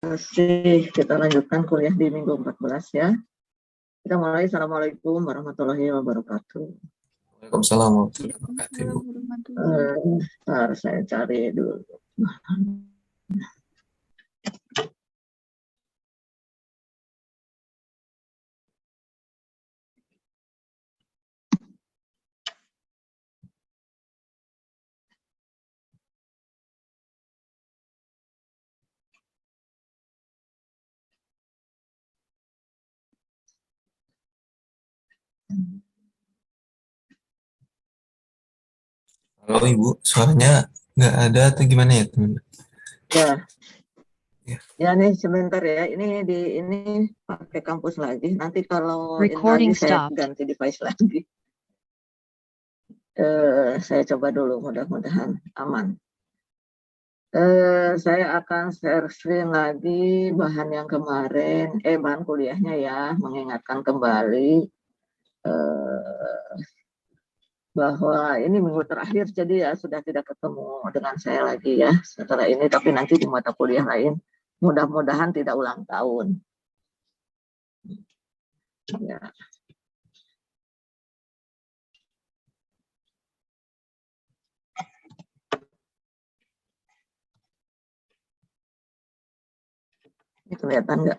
Masih kita lanjutkan kuliah di minggu 14 ya. Kita mulai. Assalamualaikum warahmatullahi wabarakatuh. Waalaikumsalam warahmatullahi wabarakatuh, Ibu. Ntar saya cari dulu. Halo Ibu, suaranya nggak ada atau gimana ya teman? Ya, Ya. ya nih sebentar ya. Ini pakai kampus lagi. Nanti kalau ini Recording lagi saya stopped. ganti device lagi. Saya coba dulu, mudah-mudahan aman. Saya akan share screen lagi bahan yang kemarin, bahan kuliahnya ya, mengingatkan kembali bahwa ini minggu terakhir, jadi ya sudah tidak ketemu dengan saya lagi ya setelah ini, tapi nanti di mata kuliah lain mudah-mudahan tidak ulang tahun ya. Ini kelihatan nggak?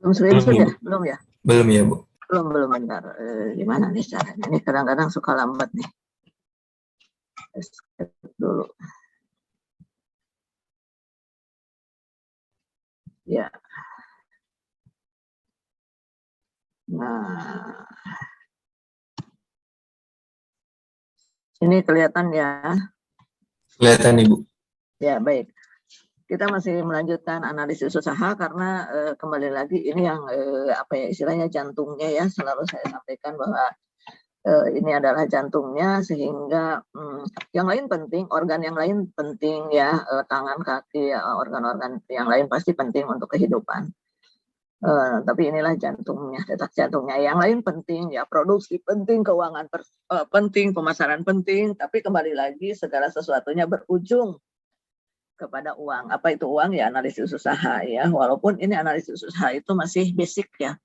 Belum screenshot ya? Belum ya? Belum ya, Bu. Belum bentar. Gimana nih caranya? Ini kadang-kadang suka lambat nih. Dulu. Ya. Nah, ini kelihatan ya? Kelihatan Ibu. Ya, baik. Kita masih melanjutkan analisis usaha karena kembali lagi ini yang apa ya istilahnya jantungnya ya, selalu saya sampaikan bahwa ini adalah jantungnya, sehingga yang lain penting, organ yang lain penting ya, tangan, kaki, organ-organ yang lain pasti penting untuk kehidupan. Tapi inilah jantungnya, detak jantungnya. Yang lain penting ya, produksi penting, keuangan penting, pemasaran penting, tapi kembali lagi segala sesuatunya berujung kepada uang. Apa itu uang? Ya analisis usaha ya. Walaupun ini analisis usaha itu masih basic ya.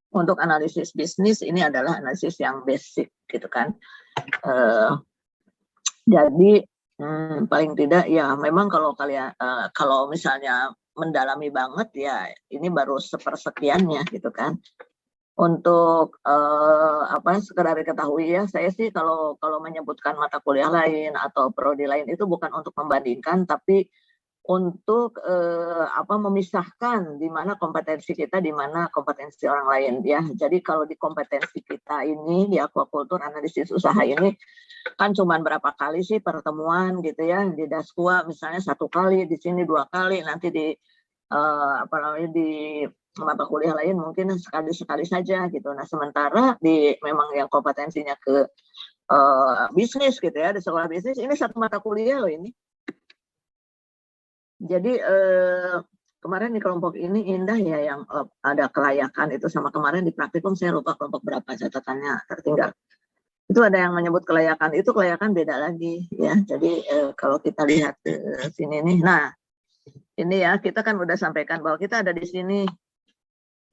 Untuk analisis bisnis ini adalah analisis yang basic gitu kan. Jadi paling tidak ya memang kalau kalian kalau misalnya mendalami banget ya ini baru sepersekiannya gitu kan. Untuk apa sekedar diketahui ya, saya sih kalau menyebutkan mata kuliah lain atau prodi lain itu bukan untuk membandingkan, tapi untuk apa memisahkan di mana kompetensi kita, di mana kompetensi orang lain ya. Jadi kalau di kompetensi kita ini di aquaculture analisis usaha ini kan cuma berapa kali sih pertemuan gitu ya, di Daskua misalnya 1 kali, di sini 2 kali, nanti di apa namanya di mata kuliah lain mungkin sekali saja gitu. Nah sementara di memang yang kompetensinya ke bisnis gitu ya, di sekolah bisnis ini 1 mata kuliah loh ini. Jadi kemarin di kelompok ini indah ya yang ada kelayakan itu, sama kemarin di praktikum saya lupa kelompok berapa catatannya tertinggal. Itu ada yang menyebut kelayakan, itu kelayakan beda lagi ya. Jadi kalau kita lihat sini nih, nah ini ya kita kan udah sampaikan bahwa kita ada di sini.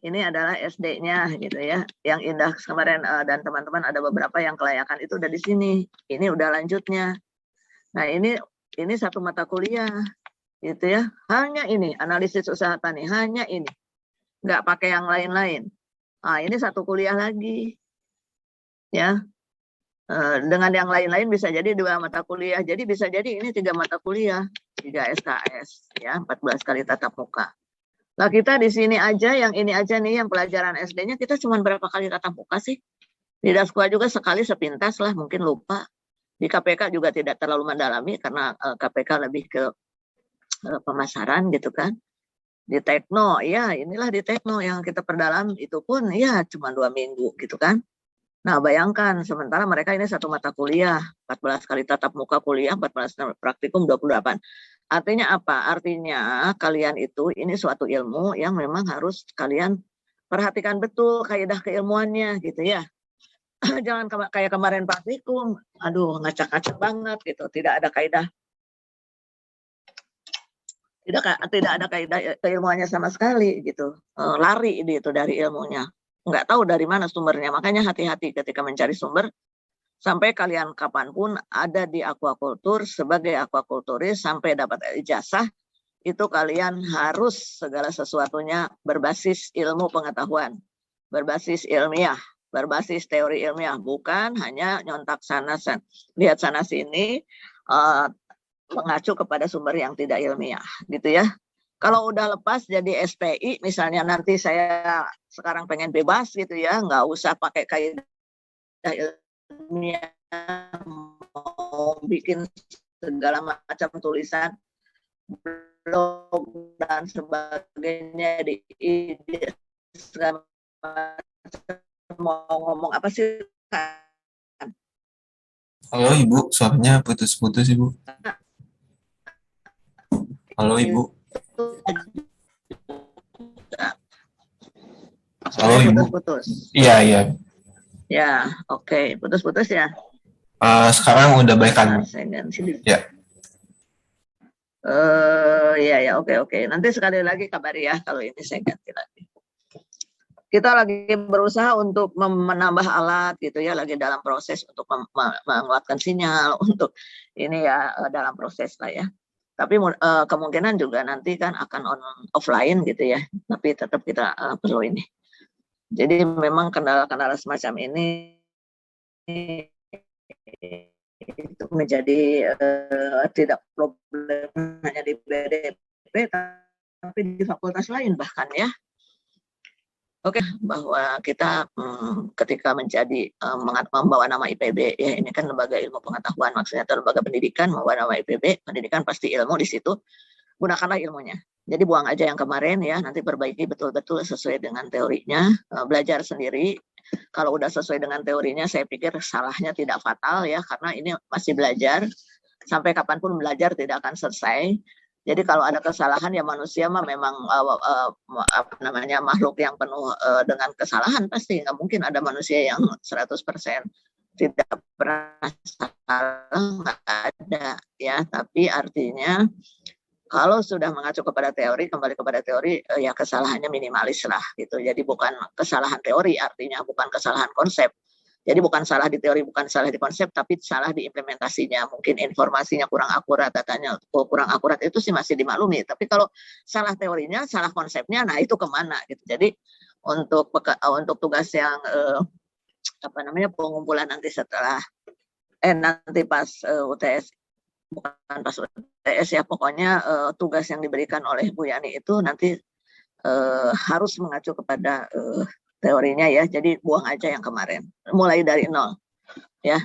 Ini adalah SD-nya gitu ya. Yang indah kemarin dan teman-teman ada beberapa yang kelayakan itu udah di sini. Ini udah lanjutnya. Nah ini 1 mata kuliah gitu ya. Hanya ini analisis usaha tani, hanya ini. Nggak pakai yang lain-lain. Nah ini 1 kuliah lagi ya. Dengan yang lain-lain bisa jadi 2 mata kuliah. Jadi bisa jadi ini 3 mata kuliah, 3 SKS ya, 14 kali tatap muka. Nah kita di sini aja, yang ini aja nih yang pelajaran SD-nya kita cuma berapa kali tatap muka sih? Di Daskua juga sekali sepintas lah, mungkin lupa. Di KPK juga tidak terlalu mendalami karena KPK lebih ke pemasaran gitu kan. Di Tekno, ya inilah di Tekno yang kita perdalam, itu pun ya cuma 2 minggu gitu kan. Nah bayangkan sementara mereka ini 1 mata kuliah, 14 kali tatap muka kuliah, 14 praktikum 28. Artinya apa? Artinya kalian itu ini suatu ilmu yang memang harus kalian perhatikan betul kaidah keilmuannya gitu ya. Jangan kayak kemarin praktikum, aduh ngacak-ngacak banget gitu, tidak ada kaidah Tidak ada kaidah keilmuannya sama sekali gitu. Lari itu dari ilmunya. Nggak tahu dari mana sumbernya. Makanya hati-hati ketika mencari sumber. Sampai kalian kapanpun ada di aquaculture sebagai aquakulturis sampai dapat ijazah, itu kalian harus segala sesuatunya berbasis ilmu pengetahuan, berbasis ilmiah, berbasis teori ilmiah, bukan hanya nyontak lihat sana sini, mengacu kepada sumber yang tidak ilmiah, gitu ya. Kalau udah lepas jadi SPI, misalnya nanti saya sekarang pengen bebas gitu ya, nggak usah pakai kaidah ilmiah, mau bikin segala macam tulisan, blog dan sebagainya di segala macam, mau ngomong apa sih? Halo Ibu, suaranya putus-putus Ibu. Halo Ibu. Halo Ibu. Putus-putus. Iya, iya. Ya, oke. Putus-putus ya. Sekarang udah baikan. Saya ganti. Ya. Ya, oke. Nanti sekali lagi kabari ya kalau ini saya ganti lagi. Kita lagi berusaha untuk menambah alat gitu ya, lagi dalam proses untuk menguatkan sinyal untuk ini ya, dalam proses lah ya. Tapi kemungkinan juga nanti kan akan offline gitu ya, tapi tetap kita perlu ini. Jadi memang kendala-kendala semacam ini itu menjadi tidak problem hanya di BDP tapi di fakultas lain bahkan ya. Oke, bahwa kita ketika menjadi membawa nama IPB ya, ini kan lembaga ilmu pengetahuan, maksudnya atau lembaga pendidikan, membawa nama IPB, pendidikan pasti ilmu di situ, gunakanlah ilmunya. Jadi buang aja yang kemarin ya, nanti perbaiki betul-betul sesuai dengan teorinya, belajar sendiri. Kalau udah sesuai dengan teorinya, saya pikir salahnya tidak fatal ya, karena ini masih belajar, sampai kapanpun belajar tidak akan selesai. Jadi kalau ada kesalahan ya manusia mah memang makhluk yang penuh dengan kesalahan, pasti nggak mungkin ada manusia yang 100% tidak pernah salah, nggak ada ya. Tapi artinya kalau sudah mengacu kepada teori, kembali kepada teori, ya kesalahannya minimalis lah gitu. Jadi bukan kesalahan teori, artinya bukan kesalahan konsep. Jadi bukan salah di teori, bukan salah di konsep, tapi salah di implementasinya. Mungkin informasinya kurang akurat, datanya kurang akurat, itu sih masih dimaklumi. Tapi kalau salah teorinya, salah konsepnya, nah itu kemana gitu. Jadi untuk tugas yang pengumpulan nanti setelah nanti pas UTS, bukan pas UTS ya, pokoknya tugas yang diberikan oleh Bu Yani itu nanti harus mengacu kepada teorinya ya. Jadi buang aja yang kemarin, mulai dari nol ya.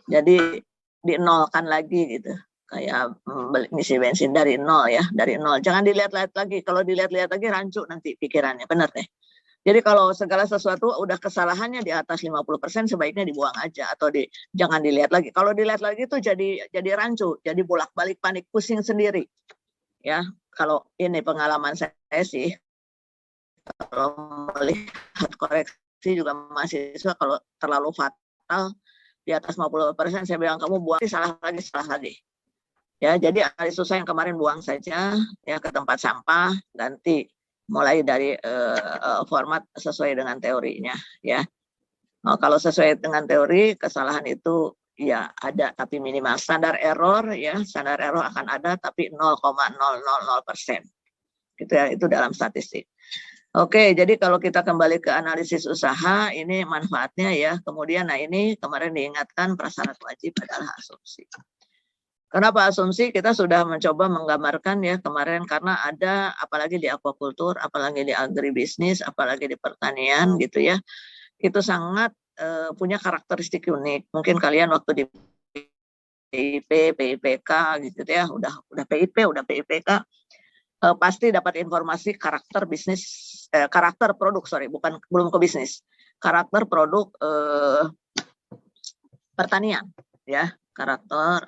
Jadi dinolkan lagi gitu, kayak ngisi bensin dari nol ya, dari nol. Jangan dilihat-lihat lagi, kalau dilihat-lihat lagi rancu nanti pikirannya, benar deh. Jadi kalau segala sesuatu udah kesalahannya di atas 50%, sebaiknya dibuang aja atau jangan dilihat lagi. Kalau dilihat lagi itu jadi rancu, jadi bolak-balik panik, pusing sendiri. Ya, kalau ini pengalaman saya sih, kalau melihat koreksi juga mahasiswa, kalau terlalu fatal di atas 50%, saya bilang kamu buang, salah lagi. Ya, jadi ahli susah yang kemarin buang saja ya ke tempat sampah, ganti mulai dari format sesuai dengan teorinya ya. Kalau sesuai dengan teori, kesalahan itu ya ada, tapi minimal. Standar error akan ada, tapi 0,000%. Gitu ya, itu dalam statistik. Oke, jadi kalau kita kembali ke analisis usaha, ini manfaatnya ya. Kemudian, nah ini kemarin diingatkan prasyarat wajib adalah asumsi. Kenapa asumsi? Kita sudah mencoba menggambarkan ya kemarin, karena ada apalagi di aquaculture, apalagi di agribisnis, apalagi di pertanian gitu ya. Itu sangat punya karakteristik unik. Mungkin kalian waktu di PIP, PIPK gitu ya, udah PIP, udah PIPK, pasti dapat informasi karakter bisnis, karakter produk, belum ke bisnis, karakter produk pertanian ya, karakter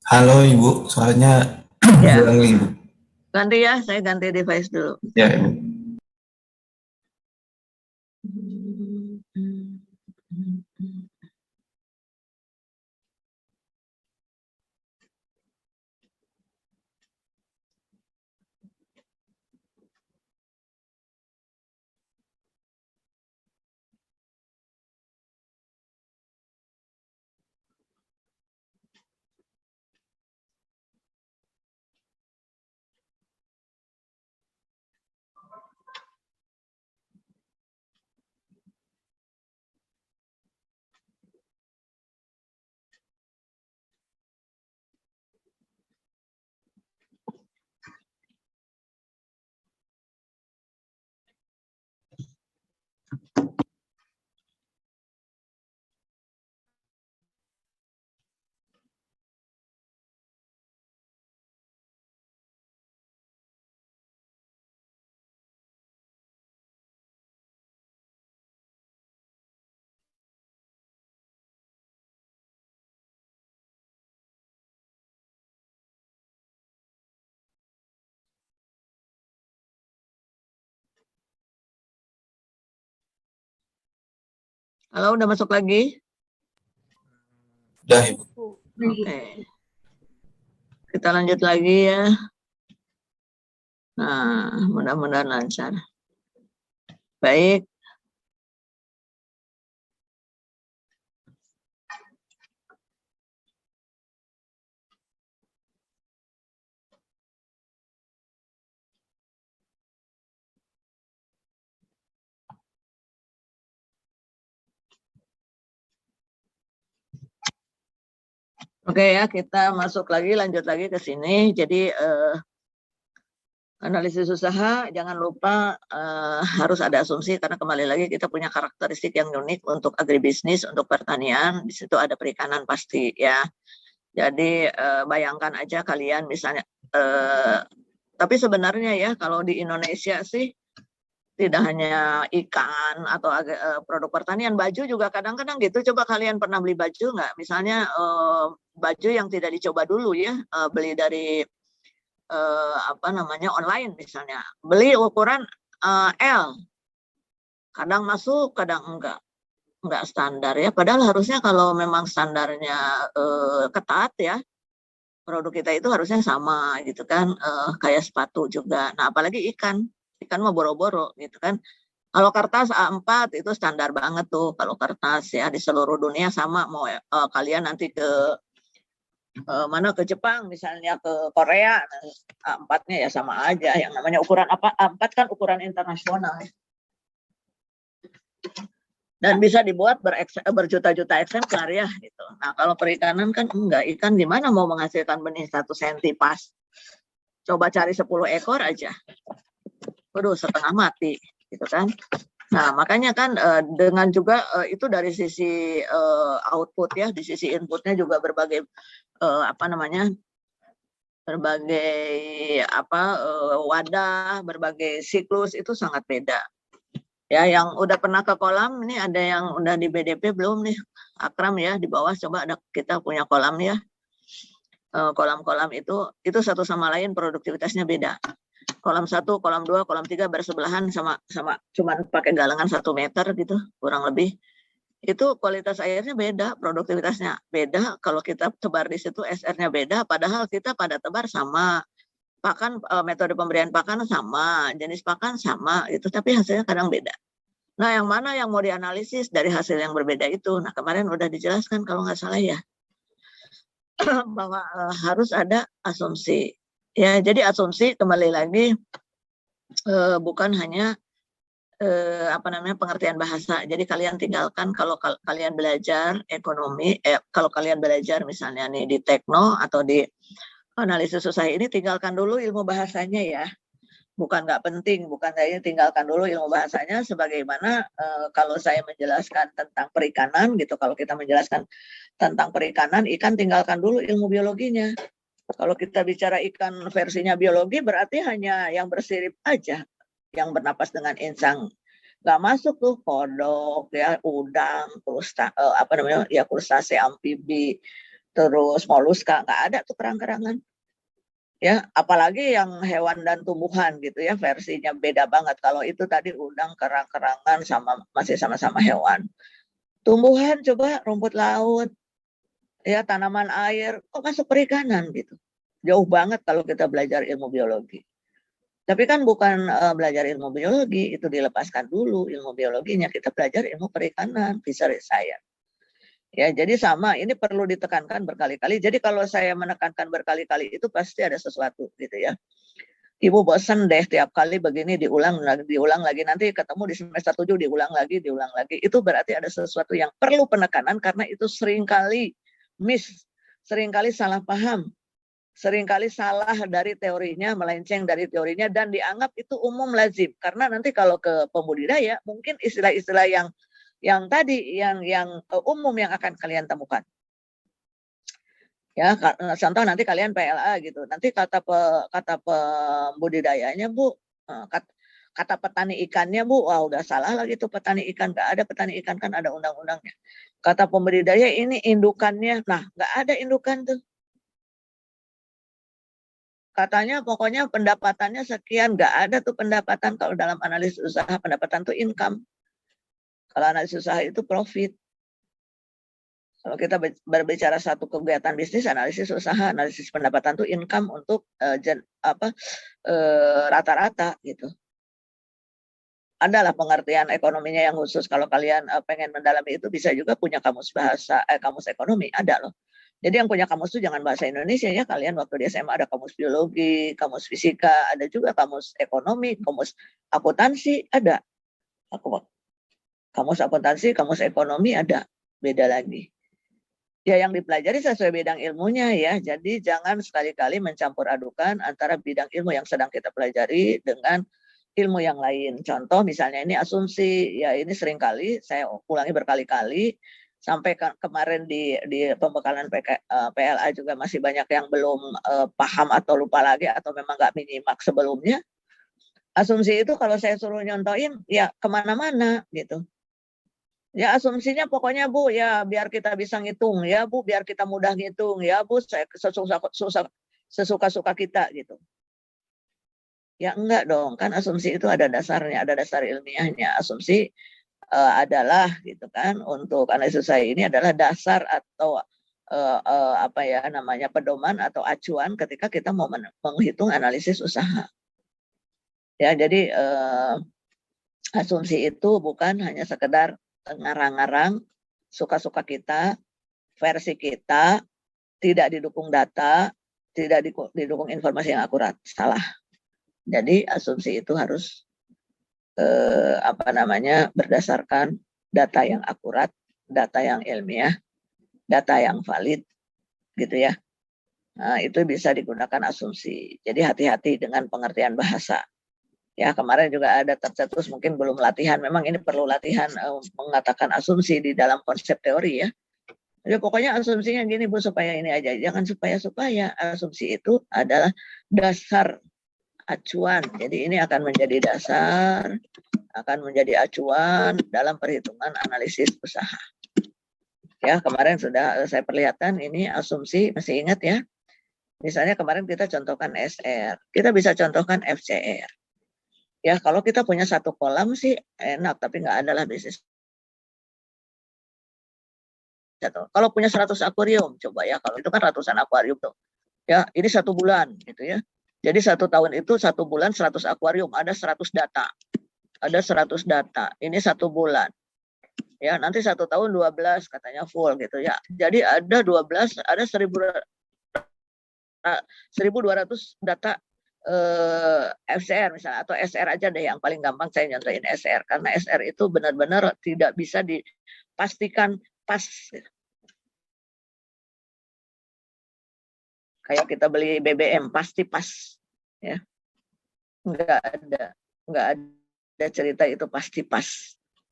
Halo Ibu, suaranya ya. hilang Ibu. Ganti ya, saya ganti device dulu. Ya, Ibu. Halo, udah masuk lagi? Udah, Ibu. Oke. Kita lanjut lagi ya. Nah, mudah-mudahan lancar. Baik. Oke ya, kita masuk lagi, lanjut lagi ke sini. Jadi analisis usaha jangan lupa harus ada asumsi karena kembali lagi kita punya karakteristik yang unik untuk agribisnis, untuk pertanian. Di situ ada perikanan pasti ya. Jadi bayangkan aja kalian misalnya. Tapi sebenarnya ya kalau di Indonesia sih tidak hanya ikan atau produk pertanian, baju juga kadang-kadang gitu. Coba kalian pernah beli baju nggak? Misalnya baju yang tidak dicoba dulu ya, beli dari online misalnya, beli ukuran L, kadang masuk, kadang enggak standar ya. Padahal harusnya kalau memang standarnya ketat ya, produk kita itu harusnya sama gitu kan, kayak sepatu juga. Nah apalagi ikan mah boro-boro gitu kan. Kalau kertas A4 itu standar banget tuh. Kalau kertas ya di seluruh dunia sama. Mau kalian nanti ke mana ke Jepang misalnya, ke Korea, A4-nya ya sama aja. Yang namanya ukuran apa? A4 kan ukuran internasional. Dan bisa dibuat berjuta-juta eksemplar ya gitu. Nah kalau perikanan kan enggak, ikan gimana mau menghasilkan benih 1 senti pas. Coba cari 10 ekor aja. Waduh, setengah mati gitu kan. Nah, makanya kan dengan juga itu dari sisi output ya, di sisi inputnya juga berbagai berbagai wadah, berbagai siklus itu sangat beda. Ya, yang udah pernah ke kolam, ini ada yang udah di BDP belum nih? Akram ya, di bawah coba ada kita punya kolam ya. Kolam-kolam itu satu sama lain produktivitasnya beda. Kolam 1, kolam 2, kolam 3 bersebelahan sama cuman pakai galangan 1 meter gitu, kurang lebih. Itu kualitas airnya beda, produktivitasnya beda. Kalau kita tebar di situ SR-nya beda, padahal kita pada tebar sama. Pakan, metode pemberian pakan sama, jenis pakan sama gitu, tapi hasilnya kadang beda. Nah, yang mana yang mau dianalisis dari hasil yang berbeda itu? Nah, kemarin udah dijelaskan kalau nggak salah ya, bahwa harus ada asumsi. Ya, jadi asumsi kembali lagi bukan hanya pengertian bahasa. Jadi kalian tinggalkan kalau kalian belajar ekonomi, kalau kalian belajar misalnya nih di tekno atau di analisis usaha ini, tinggalkan dulu ilmu bahasanya ya. Bukan nggak penting, bukan saya tinggalkan dulu ilmu bahasanya. Sebagaimana kalau saya menjelaskan tentang perikanan gitu, kalau kita menjelaskan tentang perikanan, ikan tinggalkan dulu ilmu biologinya. Kalau kita bicara ikan versinya biologi, berarti hanya yang bersirip aja, yang bernapas dengan insang. Nggak masuk tuh kodok, ya udang, krustase, amfibi, terus moluska, nggak ada tuh kerang-kerangan. Ya, apalagi yang hewan dan tumbuhan gitu ya, versinya beda banget. Kalau itu tadi udang, kerang-kerangan masih sama-sama hewan. Tumbuhan coba rumput laut, ya tanaman air, kok masuk perikanan gitu. Jauh banget kalau kita belajar ilmu biologi. Tapi kan bukan belajar ilmu biologi, itu dilepaskan dulu ilmu biologinya, kita belajar ilmu perikanan, fisheries science. Ya, jadi sama, ini perlu ditekankan berkali-kali. Jadi kalau saya menekankan berkali-kali itu pasti ada sesuatu gitu ya. Ibu bosan deh tiap kali begini diulang lagi, nanti ketemu di semester 7 diulang lagi. Itu berarti ada sesuatu yang perlu penekanan karena itu seringkali seringkali salah paham, seringkali salah dari teorinya, melenceng dari teorinya dan dianggap itu umum lazim. Karena nanti kalau ke pembudidaya mungkin istilah-istilah yang tadi yang umum yang akan kalian temukan. Ya, contoh nanti kalian PLA gitu. Nanti kata pembudidayanya, Bu, kata petani ikannya, Bu, wah udah salah lagi tuh petani ikan. Nggak ada petani ikan, kan ada undang-undangnya. Kata pembudidaya ini indukannya. Nah, nggak ada indukan tuh. Katanya pokoknya pendapatannya sekian. Nggak ada tuh pendapatan. Kalau dalam analisis usaha pendapatan tuh income. Kalau analisis usaha itu profit. Kalau kita berbicara satu kegiatan bisnis, analisis usaha, analisis pendapatan itu income untuk rata-rata gitu. Adalah pengertian ekonominya yang khusus. Kalau kalian pengen mendalami itu, bisa juga punya kamus bahasa, kamus ekonomi, ada loh. Jadi yang punya kamus itu jangan bahasa Indonesia ya, kalian waktu di SMA ada kamus biologi, kamus fisika, ada juga kamus ekonomi, kamus akuntansi, ada. Kamus akuntansi, kamus ekonomi ada, beda lagi. Ya yang dipelajari sesuai bidang ilmunya ya. Jadi jangan sekali-kali mencampur adukan antara bidang ilmu yang sedang kita pelajari dengan ilmu yang lain. Contoh misalnya ini asumsi, ya ini seringkali saya ulangi berkali-kali sampai kemarin di pembekalan PLA juga masih banyak yang belum paham atau lupa lagi atau memang nggak menyimak sebelumnya. Asumsi itu kalau saya suruh nyontoin ya kemana-mana gitu. Ya asumsinya pokoknya Bu ya biar kita bisa ngitung ya Bu, biar kita mudah ngitung ya Bu, sesuka-suka kita gitu. Ya enggak dong, kan asumsi itu ada dasarnya, ada dasar ilmiahnya. Asumsi adalah gitu kan, untuk analisis saya ini adalah dasar atau apa ya namanya pedoman atau acuan ketika kita mau menghitung analisis usaha. Ya jadi asumsi itu bukan hanya sekedar ngarang-ngarang suka-suka kita, versi kita, tidak didukung data, tidak didukung informasi yang akurat, salah. Jadi asumsi itu harus berdasarkan data yang akurat, data yang ilmiah, data yang valid, gitu ya. Nah, itu bisa digunakan asumsi. Jadi hati-hati dengan pengertian bahasa. Ya kemarin juga ada tercetus mungkin belum latihan. Memang ini perlu latihan mengatakan asumsi di dalam konsep teori ya. Jadi pokoknya asumsinya gini Bu supaya ini aja. Jangan supaya asumsi itu adalah dasar acuan. Jadi ini akan menjadi dasar, akan menjadi acuan dalam perhitungan analisis usaha. Ya kemarin sudah saya perlihatkan ini asumsi, masih ingat ya. Misalnya kemarin kita contohkan SR, kita bisa contohkan FCR. Ya kalau kita punya satu kolam sih enak, tapi nggak ada lah bisnis. Kalau punya 100 akuarium, coba ya, kalau itu kan ratusan akuarium tuh. Ya, ini 1 bulan gitu ya. Jadi 1 tahun itu 1 bulan 100 akuarium, ada 100 data. Ada 100 data. Ini 1 bulan. Ya, nanti 1 tahun 12 katanya full gitu ya. Jadi ada 12, ada 1.200 data FCR misalnya atau SR aja deh yang paling gampang saya nyontohin SR karena SR itu benar-benar tidak bisa dipastikan pas kayak kita beli BBM pasti pas ya, nggak ada cerita itu pasti pas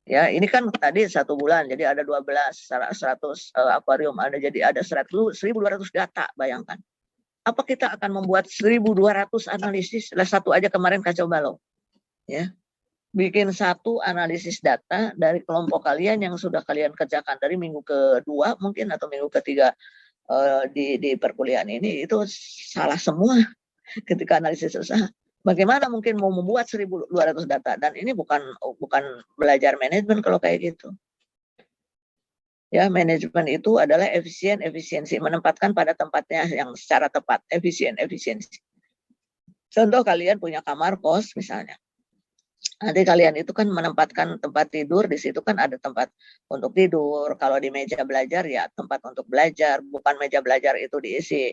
ya. Ini kan tadi 1 bulan jadi ada 12 100 akuarium, ada jadi ada 1.200 data. Bayangkan apa kita akan membuat 1.200 analisis? Lah 1 aja kemarin kacau balau. Ya. Bikin 1 analisis data dari kelompok kalian yang sudah kalian kerjakan dari minggu ke-2 mungkin atau minggu ke-3 di perkuliahan ini, itu salah semua ketika analisis usaha. Bagaimana mungkin mau membuat 1.200 data? Dan ini bukan belajar manajemen kalau kayak gitu. Ya, manajemen itu adalah efisiensi, menempatkan pada tempatnya yang secara tepat, efisiensi. Contoh kalian punya kamar kos misalnya. Nanti kalian itu kan menempatkan tempat tidur, di situ kan ada tempat untuk tidur. Kalau di meja belajar ya tempat untuk belajar, bukan meja belajar itu diisi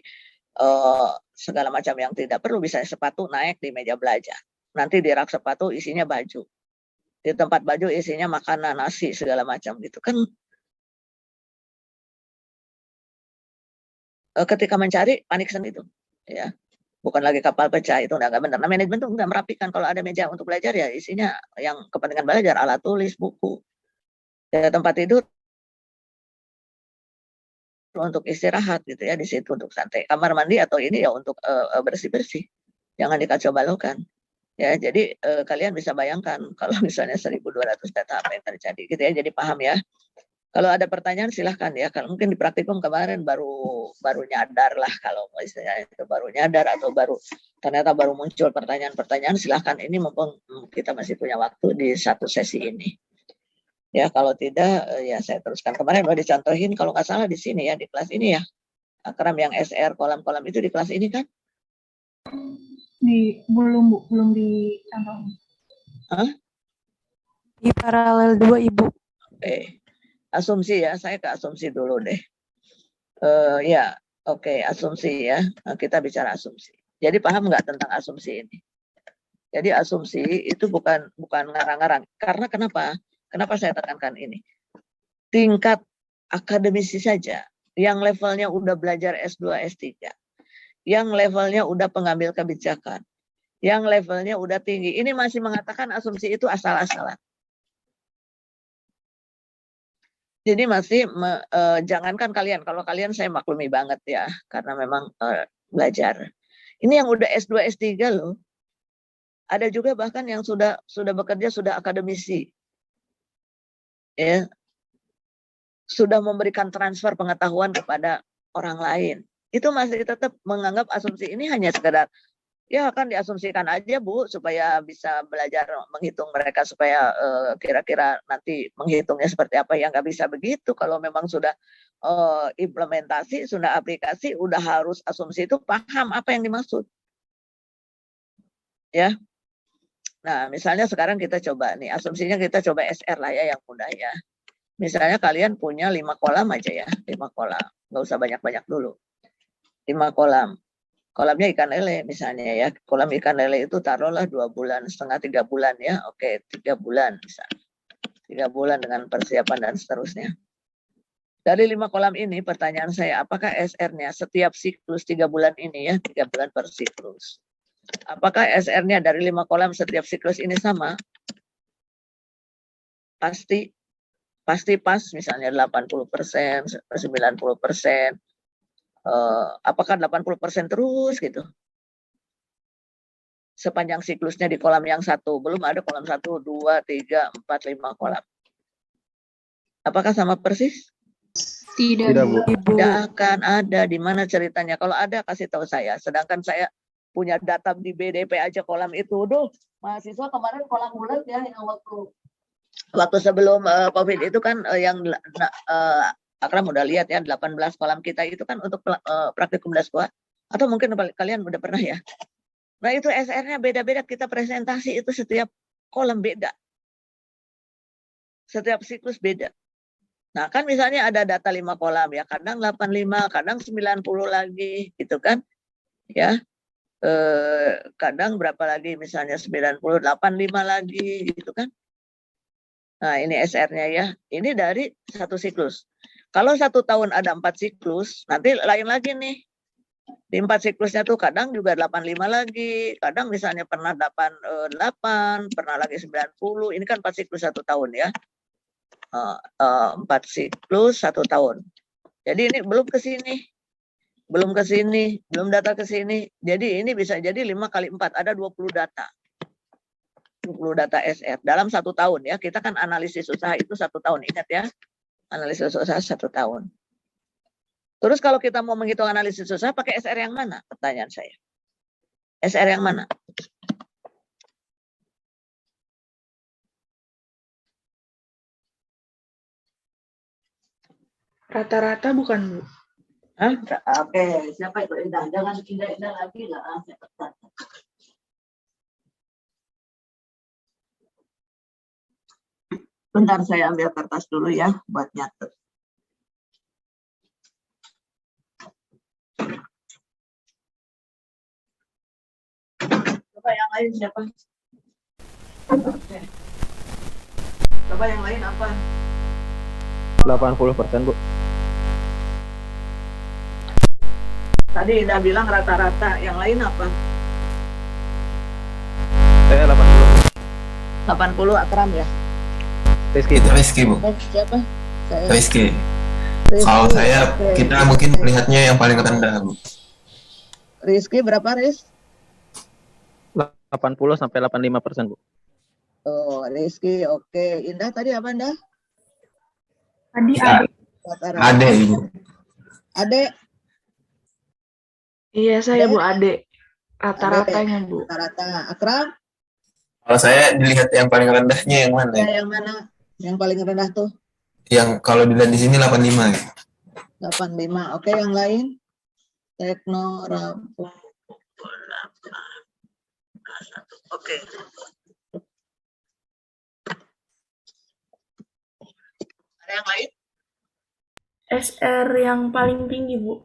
segala macam yang tidak perlu, bisa sepatu naik di meja belajar. Nanti di rak sepatu isinya baju. Di tempat baju isinya makanan, nasi, segala macam gitu kan. Ketika mencari panik sendiri itu ya, bukan lagi kapal pecah, itu nggak benar. Nah, manajemen tuh nggak merapikan. Kalau ada meja untuk belajar ya isinya yang kepentingan belajar, alat tulis, buku. Ya, tempat tidur untuk istirahat gitu ya, di situ untuk santai. Kamar mandi atau ini ya untuk bersih-bersih, jangan dikacau balaukan ya. Jadi kalian bisa bayangkan kalau misalnya 1.200 data apa yang terjadi gitu ya. Jadi paham ya. Kalau ada pertanyaan silahkan ya. Kalau mungkin di praktikum kemarin baru nyadar lah, kalau istilahnya itu baru nyadar atau ternyata baru muncul pertanyaan-pertanyaan, silahkan. Ini mumpung kita masih punya waktu di 1 sesi ini. Ya, kalau tidak, ya saya teruskan. Kemarin udah dicontohin, kalau nggak salah di sini ya, di kelas ini ya. Akram yang SR, kolam-kolam itu di kelas ini kan? Belum Bu, belum dicontohin. Hah? Di paralel 2 Ibu. Oke. Asumsi ya, saya ke asumsi dulu deh. Ya, oke, asumsi ya. Nah, kita bicara asumsi. Jadi paham nggak tentang asumsi ini? Jadi asumsi itu bukan ngarang-ngarang. Karena kenapa? Kenapa saya tekankan ini? Tingkat akademisi saja, yang levelnya udah belajar S2, S3, yang levelnya udah pengambil kebijakan, yang levelnya udah tinggi, ini masih mengatakan asumsi itu asal-asalan. Jadi masih, jangankan kalian, kalau kalian saya maklumi banget ya, karena memang belajar. Ini yang udah S2, S3 loh. Ada juga bahkan yang sudah bekerja, sudah akademisi. Ya, sudah memberikan transfer pengetahuan kepada orang lain. Itu masih tetap menganggap asumsi ini hanya sekedar, ya kan diasumsikan aja Bu, supaya bisa belajar menghitung mereka, supaya kira-kira nanti menghitungnya seperti apa, yang nggak bisa begitu. Kalau memang sudah implementasi, sudah aplikasi, udah harus asumsi itu paham apa yang dimaksud. Ya. Nah, misalnya sekarang kita coba nih, asumsinya kita coba SR lah ya, yang mudah ya. Misalnya kalian punya 5 kolam aja ya, 5 kolam. Nggak usah banyak-banyak dulu. 5 kolam. Kolamnya ikan lele misalnya ya. Kolam ikan lele itu taruhlah 2 bulan, setengah 3 bulan ya. Oke, 3 bulan misalnya. 3 bulan dengan persiapan dan seterusnya. Dari 5 kolam ini, pertanyaan saya, apakah SR-nya setiap siklus 3 bulan ini ya, 3 bulan per siklus. Apakah SR-nya dari 5 kolam setiap siklus ini sama? Pasti pas, misalnya 80%, 90%. Apakah 80% terus gitu? Sepanjang siklusnya di kolam yang satu, belum ada kolam 1, 2, 3, 4, 5 kolam. Apakah sama persis? Tidak Bu. Tidak akan ada. Di mana ceritanya? Kalau ada kasih tahu saya. Sedangkan saya punya data di BDP aja kolam itu. Duh, mahasiswa kemarin kolam bulat ya, yang waktu sebelum COVID itu kan yang Akram udah lihat ya, 18 kolam kita itu kan untuk praktikum daskwa. Atau mungkin kalian udah pernah ya. Nah itu SR-nya beda-beda, kita presentasi itu setiap kolam beda. Setiap siklus beda. Nah kan misalnya ada data 5 kolam ya, kadang 85, kadang 90 lagi gitu kan. Ya, kadang berapa lagi, misalnya 90, 85 lagi gitu kan. Nah ini SR-nya ya, ini dari satu siklus. Kalau 1 tahun ada 4 siklus, nanti lain lagi nih. Di 4 siklusnya tuh kadang juga 85 lagi, kadang misalnya pernah 88, pernah lagi 90, ini kan 4 siklus 1 tahun ya. 4 siklus 1 tahun. Jadi ini belum ke sini. Belum data ke sini. Jadi ini bisa jadi 5 kali 4, ada 20 data. 20 data SR dalam 1 tahun ya. Kita kan analisis usaha itu 1 tahun, ingat ya. Analisis usaha 1 tahun. Terus kalau kita mau menghitung analisis usaha, pakai SR yang mana? Pertanyaan saya. SR yang mana? Rata-rata bukan Bu? Hah? Oke, siapa itu? Indah. Jangan indah-indah lagi lah. Bentar saya ambil kertas dulu ya, buat nyatet. Coba yang lain siapa? Oke. Coba yang lain apa? 80% Bu. Tadi Indah bilang rata-rata, yang lain apa? Saya 80. 80 Akram ya? Rizky. Itu Rizky, Bu. Siapa? Saya. Rizky. Kalau saya, kita mungkin melihatnya yang paling rendah, Bu. Rizky berapa, Riz? 80 sampai 85%, Bu. Oh, Rizky, oke. Indah tadi apa, Indah? Tadi Ya, Ade, Ibu. Ade? Iya saya Bu Ade. Rata-ratanya Bu. Rata-rata. Akram? Kalau saya dilihat yang paling rendahnya yang mana? Ya, yang mana? Yang paling rendah tuh Yang kalau dilihat di sini 85 gitu. 85. Oke, yang lain? Tekno, Oke. Ada yang lain? SR yang paling tinggi, Bu.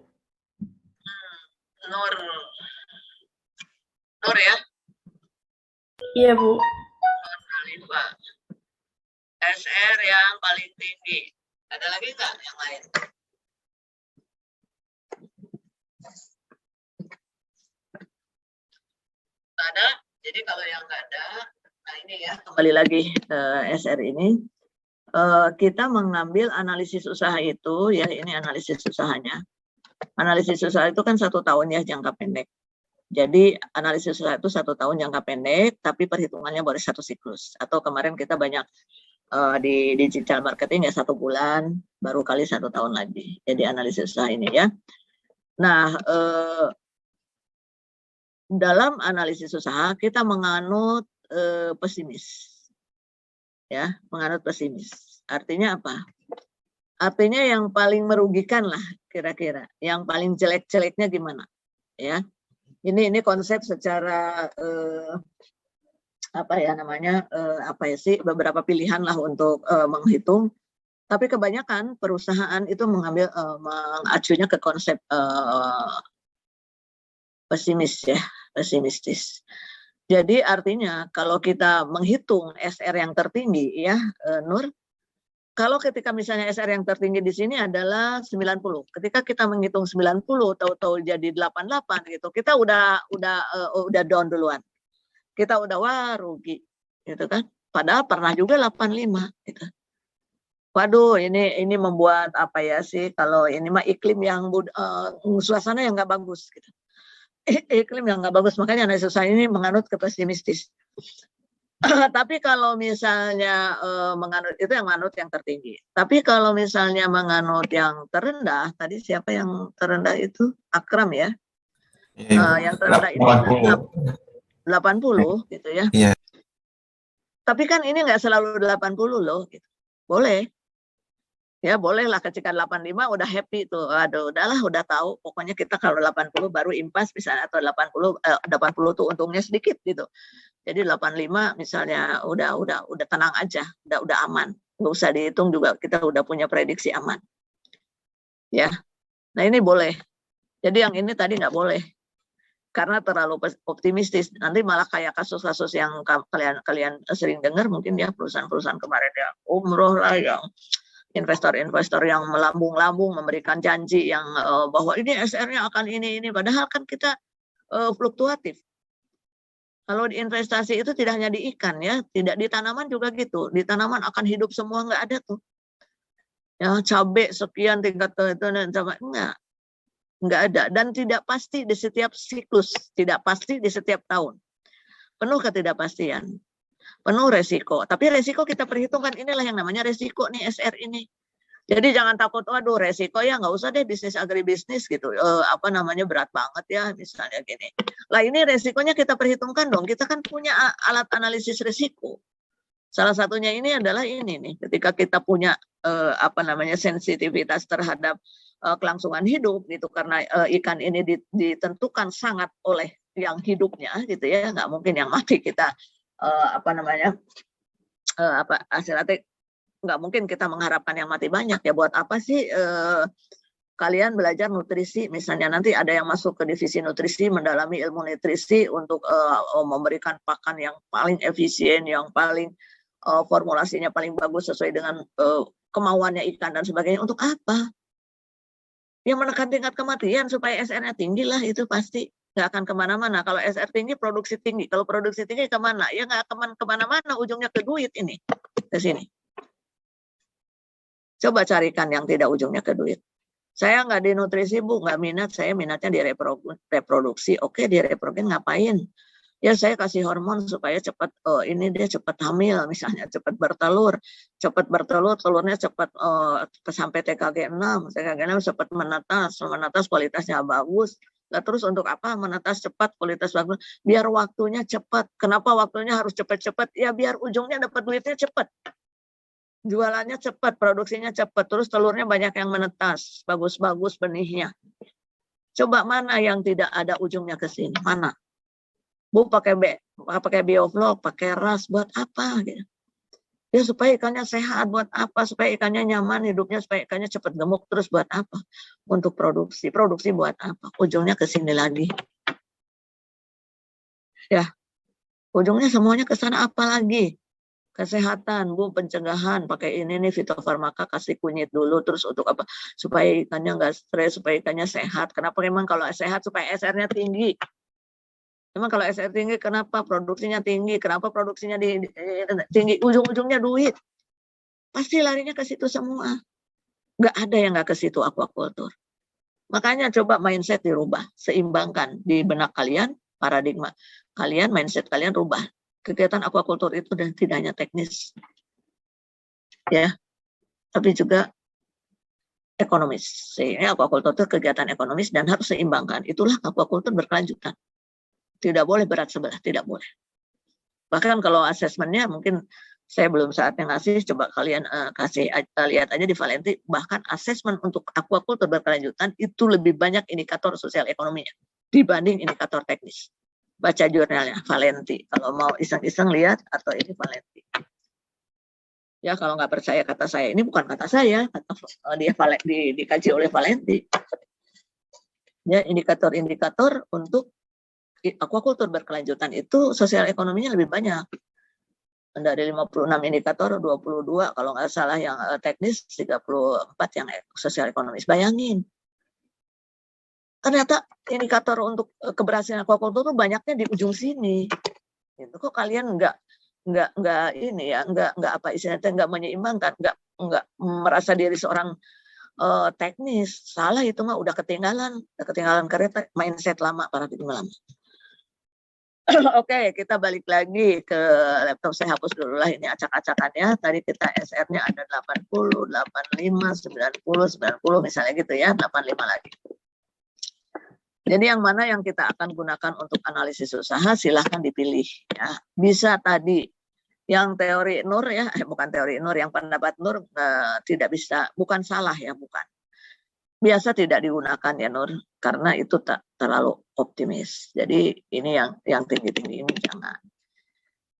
Nur. Nur ya? Iya, Bu. Alifah. SR yang paling tinggi. Ada lagi nggak yang lain? Nggak ada. Jadi kalau yang nggak ada, nah ini ya kembali lagi SR ini. Kita mengambil analisis usaha itu, ya ini analisis usahanya. Analisis usaha itu kan 1 tahun ya jangka pendek. Jadi analisis usaha itu 1 tahun jangka pendek, tapi perhitungannya baru 1 siklus. Atau kemarin kita banyak di digital marketing ya 1 bulan, baru kali 1 tahun lagi. Jadi analisis usaha ini ya. Nah, dalam analisis usaha kita menganut pesimis. Ya, menganut pesimis. Artinya apa? Artinya yang paling merugikan lah kira-kira. Yang paling jelek-jeleknya gimana? Ya. Ini konsep secara apa ya namanya? Apa ya sih? Beberapa pilihan lah untuk menghitung. Tapi kebanyakan perusahaan itu mengambil mengacunya ke konsep pesimis ya, pesimistis. Jadi artinya kalau kita menghitung SR yang tertinggi ya Nur, kalau ketika misalnya SR yang tertinggi di sini adalah 90. Ketika kita menghitung 90 tahu-tahu jadi 88 gitu, kita udah down duluan. Kita udah wah rugi gitu kan. Padahal pernah juga 85 gitu. Waduh, ini membuat apa ya sih kalau ini mah iklim yang suasana yang nggak bagus gitu. Iklim yang nggak bagus, makanya analisis usaha ini menganut ke pesimistis. Tapi kalau misalnya menganut itu yang menganut yang tertinggi. Tapi kalau misalnya menganut yang terendah, tadi siapa yang terendah itu? Akram ya. Yang terendah itu 80 gitu ya. Iya. Tapi kan ini nggak selalu 80 loh. Gitu. Boleh. Ya bolehlah ketika 85 udah happy tuh. Aduh, udahlah udah tahu. Pokoknya kita kalau 80 baru impas misalnya atau 80 tuh untungnya sedikit gitu. Jadi 85 misalnya udah tenang aja, udah aman. Nggak usah dihitung juga kita udah punya prediksi aman. Ya. Nah, ini boleh. Jadi yang ini tadi nggak boleh. Karena terlalu optimistis. Nanti malah kayak kasus-kasus yang kalian sering dengar mungkin ya perusahaan-perusahaan kemarin ya umroh lah yang investor-investor yang melambung-lambung memberikan janji yang bahwa ini SR-nya akan ini padahal kan kita fluktuatif. Kalau di investasi itu tidak hanya di ikan ya, tidak di tanaman juga gitu. Di tanaman akan hidup semua nggak ada tuh. Ya cabai sekian tingkat itu enggak ada dan tidak pasti di setiap siklus, tidak pasti di setiap tahun. Penuh ketidakpastian. Penuh resiko, tapi resiko kita perhitungkan inilah yang namanya resiko nih SR ini. Jadi jangan takut, waduh resiko ya nggak usah deh bisnis agribisnis gitu, apa namanya berat banget ya misalnya gini. Lah ini resikonya kita perhitungkan dong, kita kan punya alat analisis resiko. Salah satunya ini adalah ini nih, ketika kita punya apa namanya sensitivitas terhadap kelangsungan hidup gitu karena ikan ini ditentukan sangat oleh yang hidupnya gitu ya, nggak mungkin yang mati kita apa namanya hasilnya nggak mungkin kita mengharapkan yang mati banyak ya. Buat apa sih kalian belajar nutrisi misalnya nanti ada yang masuk ke divisi nutrisi mendalami ilmu nutrisi untuk memberikan pakan yang paling efisien, yang paling formulasinya paling bagus sesuai dengan kemauannya ikan dan sebagainya. Untuk apa? Yang menekan tingkat kematian supaya SR-nya tinggi lah, itu pasti nggak akan kemana-mana. Kalau SR tinggi, produksi tinggi. Kalau produksi tinggi kemana? Ya nggak akan kemana-mana, ujungnya ke duit ini. Ke sini. Coba carikan yang tidak ujungnya ke duit. Saya nggak di nutrisi, Bu. Nggak minat. Saya minatnya di reproduksi. Oke, di reproduksi ngapain? Ya saya kasih hormon supaya cepat ini dia cepat hamil misalnya, cepat bertelur, telurnya cepat sampai TKG 6 cepat menetas kualitasnya bagus. Nah, terus untuk apa menetas cepat kualitas bagus? Biar waktunya cepat. Kenapa waktunya harus cepat-cepat? Ya biar ujungnya dapat duitnya cepat. jualannya cepat, produksinya cepat, terus telurnya banyak yang menetas, bagus-bagus benihnya. Coba mana yang tidak ada ujungnya ke sini? Mana? Bu pakai bioflok, pakai ras, buat apa? Gitu. Ya supaya ikannya sehat, buat apa? Supaya ikannya nyaman hidupnya, supaya ikannya cepat gemuk, terus buat apa? Untuk produksi. Produksi buat apa? Ujungnya ke sini lagi. Ya, ujungnya semuanya ke sana apa lagi? Kesehatan, Bu, pencegahan, pakai ini nih fitofarmaka, kasih kunyit dulu, terus untuk apa? Supaya ikannya nggak stres, supaya ikannya sehat. Kenapa memang kalau sehat supaya SR-nya tinggi? Memang kalau SR tinggi, kenapa produksinya tinggi? Kenapa produksinya tinggi? Ujung-ujungnya duit. Pasti larinya ke situ semua. Nggak ada yang nggak ke situ aquaculture. Makanya coba mindset dirubah, seimbangkan di benak kalian, paradigma kalian, mindset kalian rubah. Kegiatan aquaculture itu dan tidak hanya teknis, ya, tapi juga ekonomis. Sehingga aquaculture itu kegiatan ekonomis dan harus seimbangkan. Itulah aquaculture berkelanjutan. Tidak boleh berat sebelah, tidak boleh. Bahkan kalau asesmennya mungkin saya belum saatnya ngasih, coba kalian lihat aja di Valenti, bahkan asesmen untuk aquaculture berkelanjutan itu lebih banyak indikator sosial ekonominya dibanding indikator teknis. Baca jurnalnya Valenti, kalau mau iseng-iseng lihat, atau ini Valenti. Ya kalau nggak percaya kata saya, ini bukan kata saya, kata dia dikaji oleh Valenti. Ya, indikator-indikator untuk aquaculture berkelanjutan itu sosial ekonominya lebih banyak. Dari 56 indikator, 22 kalau nggak salah yang teknis, 34 yang sosial ekonomis. Bayangin. Ternyata indikator untuk keberhasilan aquaculture itu banyaknya di ujung sini. Itu kok kalian nggak ini ya, nggak apa istilahnya, nggak menyeimbangkan, nggak merasa diri seorang teknis. Salah itu mah udah ketinggalan kereta, mindset lama, paradigma lama. Oke, kita balik lagi ke laptop. Saya hapus dulu lah ini acak-acakannya. Tadi kita SR-nya ada 80, 85, 90, 90 misalnya gitu ya, 85 lagi. Jadi yang mana yang kita akan gunakan untuk analisis usaha silahkan dipilih ya. Bisa tadi yang teori Nur ya, bukan teori Nur, yang pendapat Nur tidak bisa, bukan salah ya, bukan. Biasa tidak digunakan ya Nur, karena itu tak terlalu optimis. Jadi ini yang tinggi-tinggi ini jangan.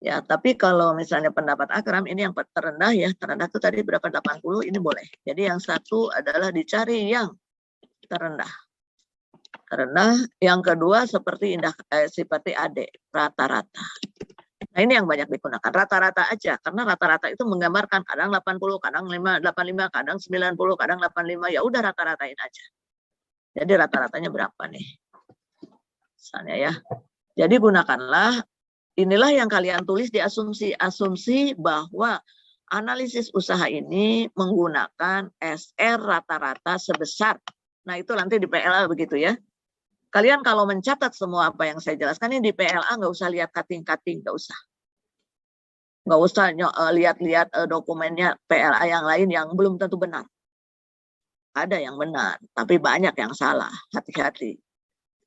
Ya, tapi kalau misalnya pendapat Akram ini yang terendah ya, terendah itu tadi berapa, 80, ini boleh. Jadi yang satu adalah dicari yang terendah. Terendah, yang kedua seperti seperti AD, rata-rata. Nah ini yang banyak digunakan, rata-rata aja, karena rata-rata itu menggambarkan kadang 80, kadang 85, kadang 90, kadang 85, ya udah rata-ratain aja. Jadi rata-ratanya berapa nih? Misalnya ya. Jadi gunakanlah, inilah yang kalian tulis di asumsi bahwa analisis usaha ini menggunakan SR rata-rata sebesar. Nah itu nanti di PLA begitu ya. Kalian kalau mencatat semua apa yang saya jelaskan ini di PLA, nggak usah lihat cutting-cutting, nggak usah. Nggak usah lihat-lihat dokumennya PLA yang lain yang belum tentu benar. Ada yang benar, tapi banyak yang salah. Hati-hati.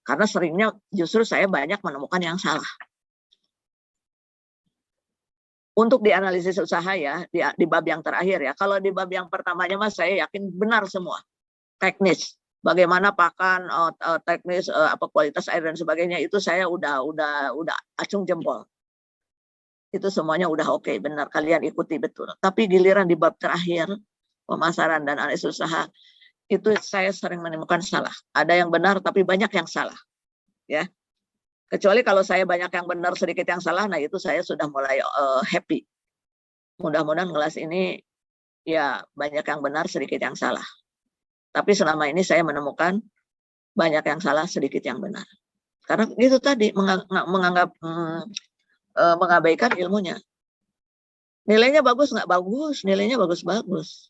Karena seringnya justru saya banyak menemukan yang salah. Untuk dianalisis usaha ya, di bab yang terakhir ya. Kalau di bab yang pertamanya mas saya yakin benar semua. Teknis. Bagaimana pakan, teknis, apa kualitas air dan sebagainya itu saya udah acung jempol. Itu semuanya udah oke, benar, kalian ikuti betul. Tapi giliran di bab terakhir pemasaran dan analisis usaha itu saya sering menemukan salah. Ada yang benar tapi banyak yang salah, ya. Kecuali kalau saya banyak yang benar sedikit yang salah, nah itu saya sudah mulai happy. Mudah-mudahan kelas ini ya banyak yang benar sedikit yang salah. Tapi selama ini saya menemukan banyak yang salah, sedikit yang benar. Karena itu tadi, mengabaikan ilmunya. Nilainya bagus nggak bagus, nilainya bagus-bagus.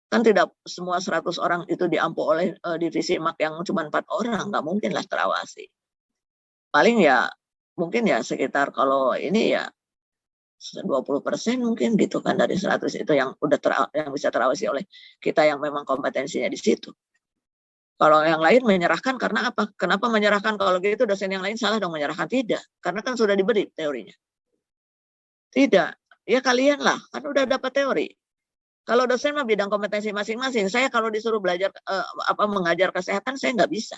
Kan tidak semua 100 orang itu diampu oleh divisi MAK yang cuma 4 orang, nggak mungkin lah terawasi. Paling ya, mungkin ya sekitar kalau ini ya 20% mungkin gitu kan dari 100 itu yang yang bisa terawasi oleh kita yang memang kompetensinya di situ. Kalau yang lain menyerahkan karena apa? Kenapa menyerahkan? Kalau gitu dosen yang lain salah dong menyerahkan? Tidak, karena kan sudah diberi teorinya. Tidak, ya kalian lah kan udah dapat teori. Kalau dosen mah bidang kompetensi masing-masing. Saya kalau disuruh belajar mengajar kesehatan saya nggak bisa.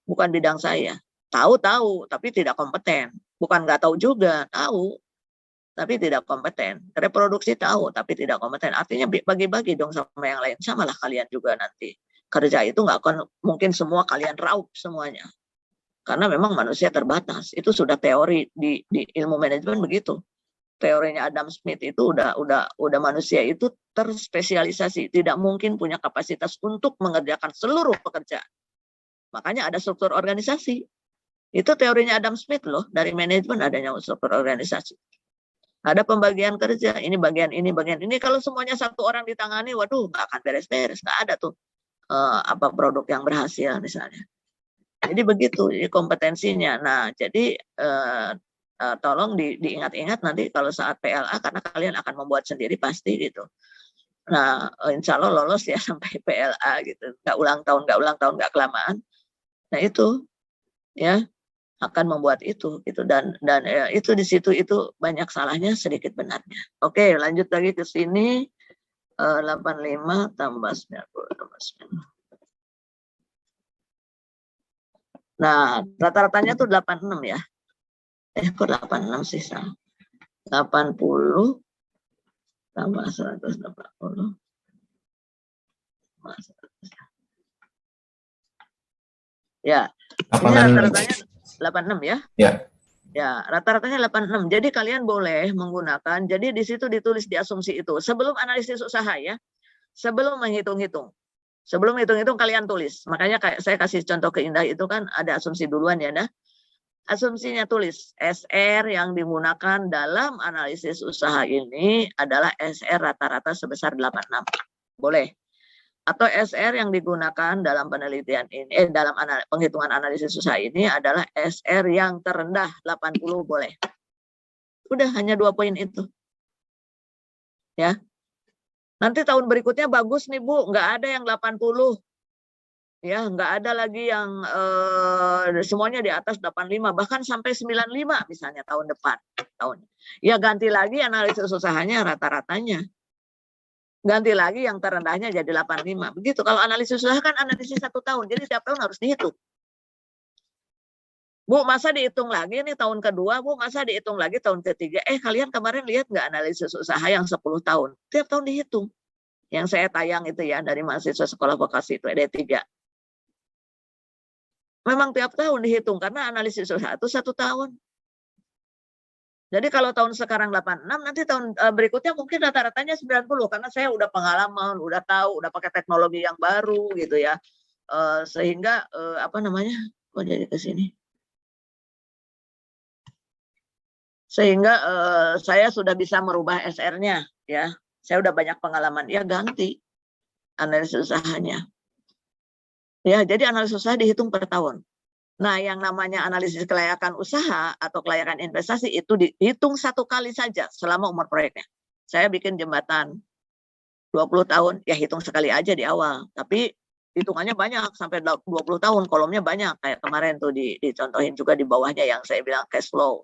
Bukan bidang saya. Tahu, tapi tidak kompeten. Bukan nggak tahu juga, tahu, tapi tidak kompeten. Reproduksi tahu, tapi tidak kompeten. Artinya bagi-bagi dong sama yang lain. Samalah kalian juga nanti. Kerja itu nggak akan mungkin semua kalian raup semuanya. Karena memang manusia terbatas. Itu sudah teori di ilmu manajemen begitu. Teorinya Adam Smith itu udah manusia itu terspesialisasi, tidak mungkin punya kapasitas untuk mengerjakan seluruh pekerjaan. Makanya ada struktur organisasi. Itu teorinya Adam Smith loh, dari manajemen adanya struktur organisasi. Ada pembagian kerja, ini bagian ini, bagian ini. Kalau semuanya satu orang ditangani, waduh, nggak akan beres-beres, nggak ada tuh produk yang berhasil misalnya. Jadi begitu, ini kompetensinya. Nah, jadi tolong diingat-ingat nanti kalau saat PLA, karena kalian akan membuat sendiri pasti gitu. Nah, insya Allah lolos ya sampai PLA gitu. Nggak ulang tahun, nggak kelamaan. Nah itu ya akan membuat itu gitu dan itu di situ itu banyak salahnya, sedikit benarnya. Oke, lanjut lagi ke sini. 85 tambah 90 tambah 90. Nah, rata-ratanya tuh 86 ya. Kok 86 sih, salah. 80 tambah 180. Ya, ini rata-ratanya 86 ya? Ya. Ya, rata-ratanya 86. Jadi kalian boleh menggunakan, jadi di situ ditulis di asumsi itu. Sebelum analisis usaha ya, sebelum menghitung-hitung. Sebelum hitung-hitung kalian tulis. Makanya kayak saya kasih contoh ke Indah itu kan ada asumsi duluan ya, dah. Asumsinya tulis, SR yang digunakan dalam analisis usaha ini adalah SR rata-rata sebesar 86. Boleh. Atau SR yang digunakan dalam penelitian ini, dalam penghitungan analisis usaha ini adalah SR yang terendah 80, boleh. Udah, hanya 2 poin itu. Ya. Nanti tahun berikutnya bagus nih Bu, nggak ada yang 80. Ya, nggak ada lagi yang semuanya di atas 85, bahkan sampai 95 misalnya tahun depan. Ya ganti lagi analisis usahanya rata-ratanya. Ganti lagi yang terendahnya jadi 85. Begitu. Kalau analisis usaha kan analisis 1 tahun, jadi tiap tahun harus dihitung. Bu, masa dihitung lagi nih tahun kedua, Bu, masa dihitung lagi tahun ketiga. Kalian kemarin lihat nggak analisis usaha yang 10 tahun? Tiap tahun dihitung. Yang saya tayang itu ya, dari mahasiswa sekolah vokasi itu, D3. Memang tiap tahun dihitung, karena analisis usaha itu 1 tahun. Jadi kalau tahun sekarang 86, nanti tahun berikutnya mungkin rata-ratanya 90, karena saya udah pengalaman, udah tahu, udah pakai teknologi yang baru gitu ya. Sehingga kok jadi ke sini? Sehingga saya sudah bisa merubah SR-nya ya. Saya udah banyak pengalaman, ya ganti analisis usahanya. Ya, jadi analisis usaha dihitung per tahun. Nah, yang namanya analisis kelayakan usaha atau kelayakan investasi itu dihitung 1 kali saja selama umur proyeknya. Saya bikin jembatan 20 tahun, ya hitung sekali aja di awal. Tapi hitungannya banyak, sampai 20 tahun, kolomnya banyak. Kayak kemarin tuh dicontohin juga di bawahnya yang saya bilang cash flow.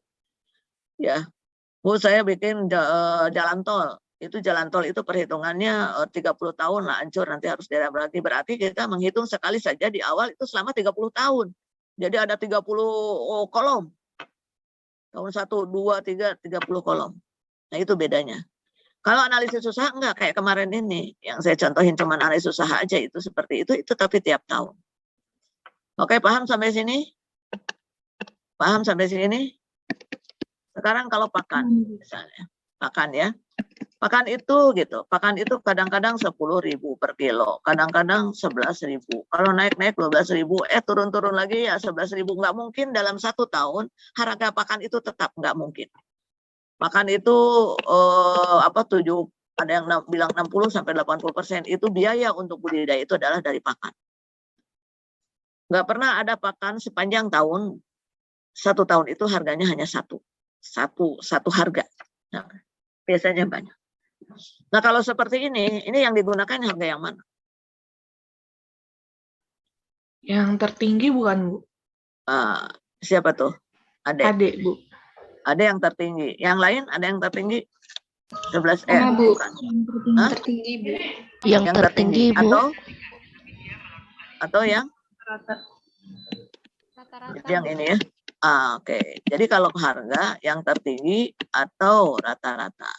Ya, Bu, saya bikin jalan tol. Itu jalan tol itu perhitungannya 30 tahun lah hancur, nanti harus direhabilitasi. Berarti kita menghitung sekali saja di awal itu selama 30 tahun. Jadi ada 30 kolom. Tahun 1, 2, 3, 30 kolom. Nah itu bedanya. Kalau analisis usaha enggak, kayak kemarin ini. Yang saya contohin cuma analisis usaha aja, itu seperti itu tapi tiap tahun. Oke, paham sampai sini? Paham sampai sini? Sekarang kalau pakan misalnya. Pakan ya. Pakan itu gitu. Pakan itu kadang-kadang 10.000 per kilo, kadang-kadang 11.000. Kalau naik-naik 12.000, turun-turun lagi ya 11.000. Nggak mungkin dalam 1 tahun harga pakan itu tetap, nggak mungkin. Pakan itu ada yang bilang 60 sampai 80% itu biaya untuk budidaya itu adalah dari pakan. Nggak pernah ada pakan sepanjang tahun, 1 tahun itu harganya hanya satu harga. Nah, biasanya banyak. Nah, kalau seperti ini yang digunakan harga yang mana? Yang tertinggi bukan, Bu? Siapa tuh? Adik, Bu. Ada yang tertinggi. Yang lain ada yang tertinggi? 11R Sama, Bu. bukan. Yang tertinggi, Bu. Yang tertinggi, Bu. Atau yang Rata. Rata-rata. yang ini ya. Oke. Jadi kalau harga yang tertinggi atau rata-rata.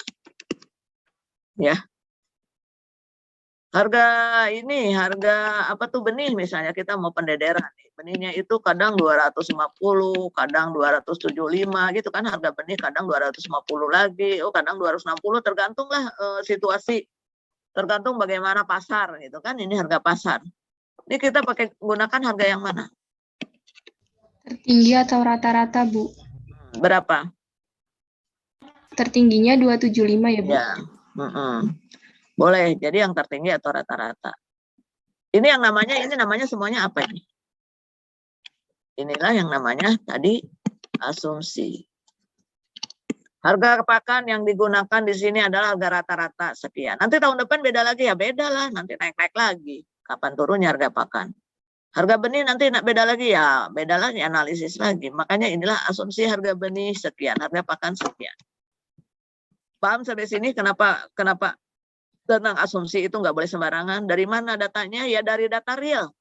Ya. Harga ini, harga apa tuh benih misalnya kita mau pendederan nih. Benihnya itu kadang 250, kadang 275 gitu kan harga benih, kadang 250 lagi, kadang 260 tergantunglah situasi. Tergantung bagaimana pasar gitu kan, ini harga pasar. Ini kita pakai gunakan harga yang mana? Tertinggi atau rata-rata, Bu? Berapa? Tertingginya 275 ya, Bu? Ya. Boleh, jadi yang tertinggi atau rata-rata. Ini yang namanya, semuanya apa ini? Inilah yang namanya tadi asumsi. Harga pakan yang digunakan di sini adalah harga rata-rata sekian. Nanti tahun depan beda lagi ya, beda lah. Nanti naik-naik lagi. Kapan turunnya harga pakan? Harga benih nanti beda lagi ya, beda lagi, analisis lagi. Makanya inilah asumsi harga benih sekian, harga pakan sekian. Paham sampai sini kenapa tentang asumsi itu nggak boleh sembarangan? Dari mana datanya? Ya dari data real.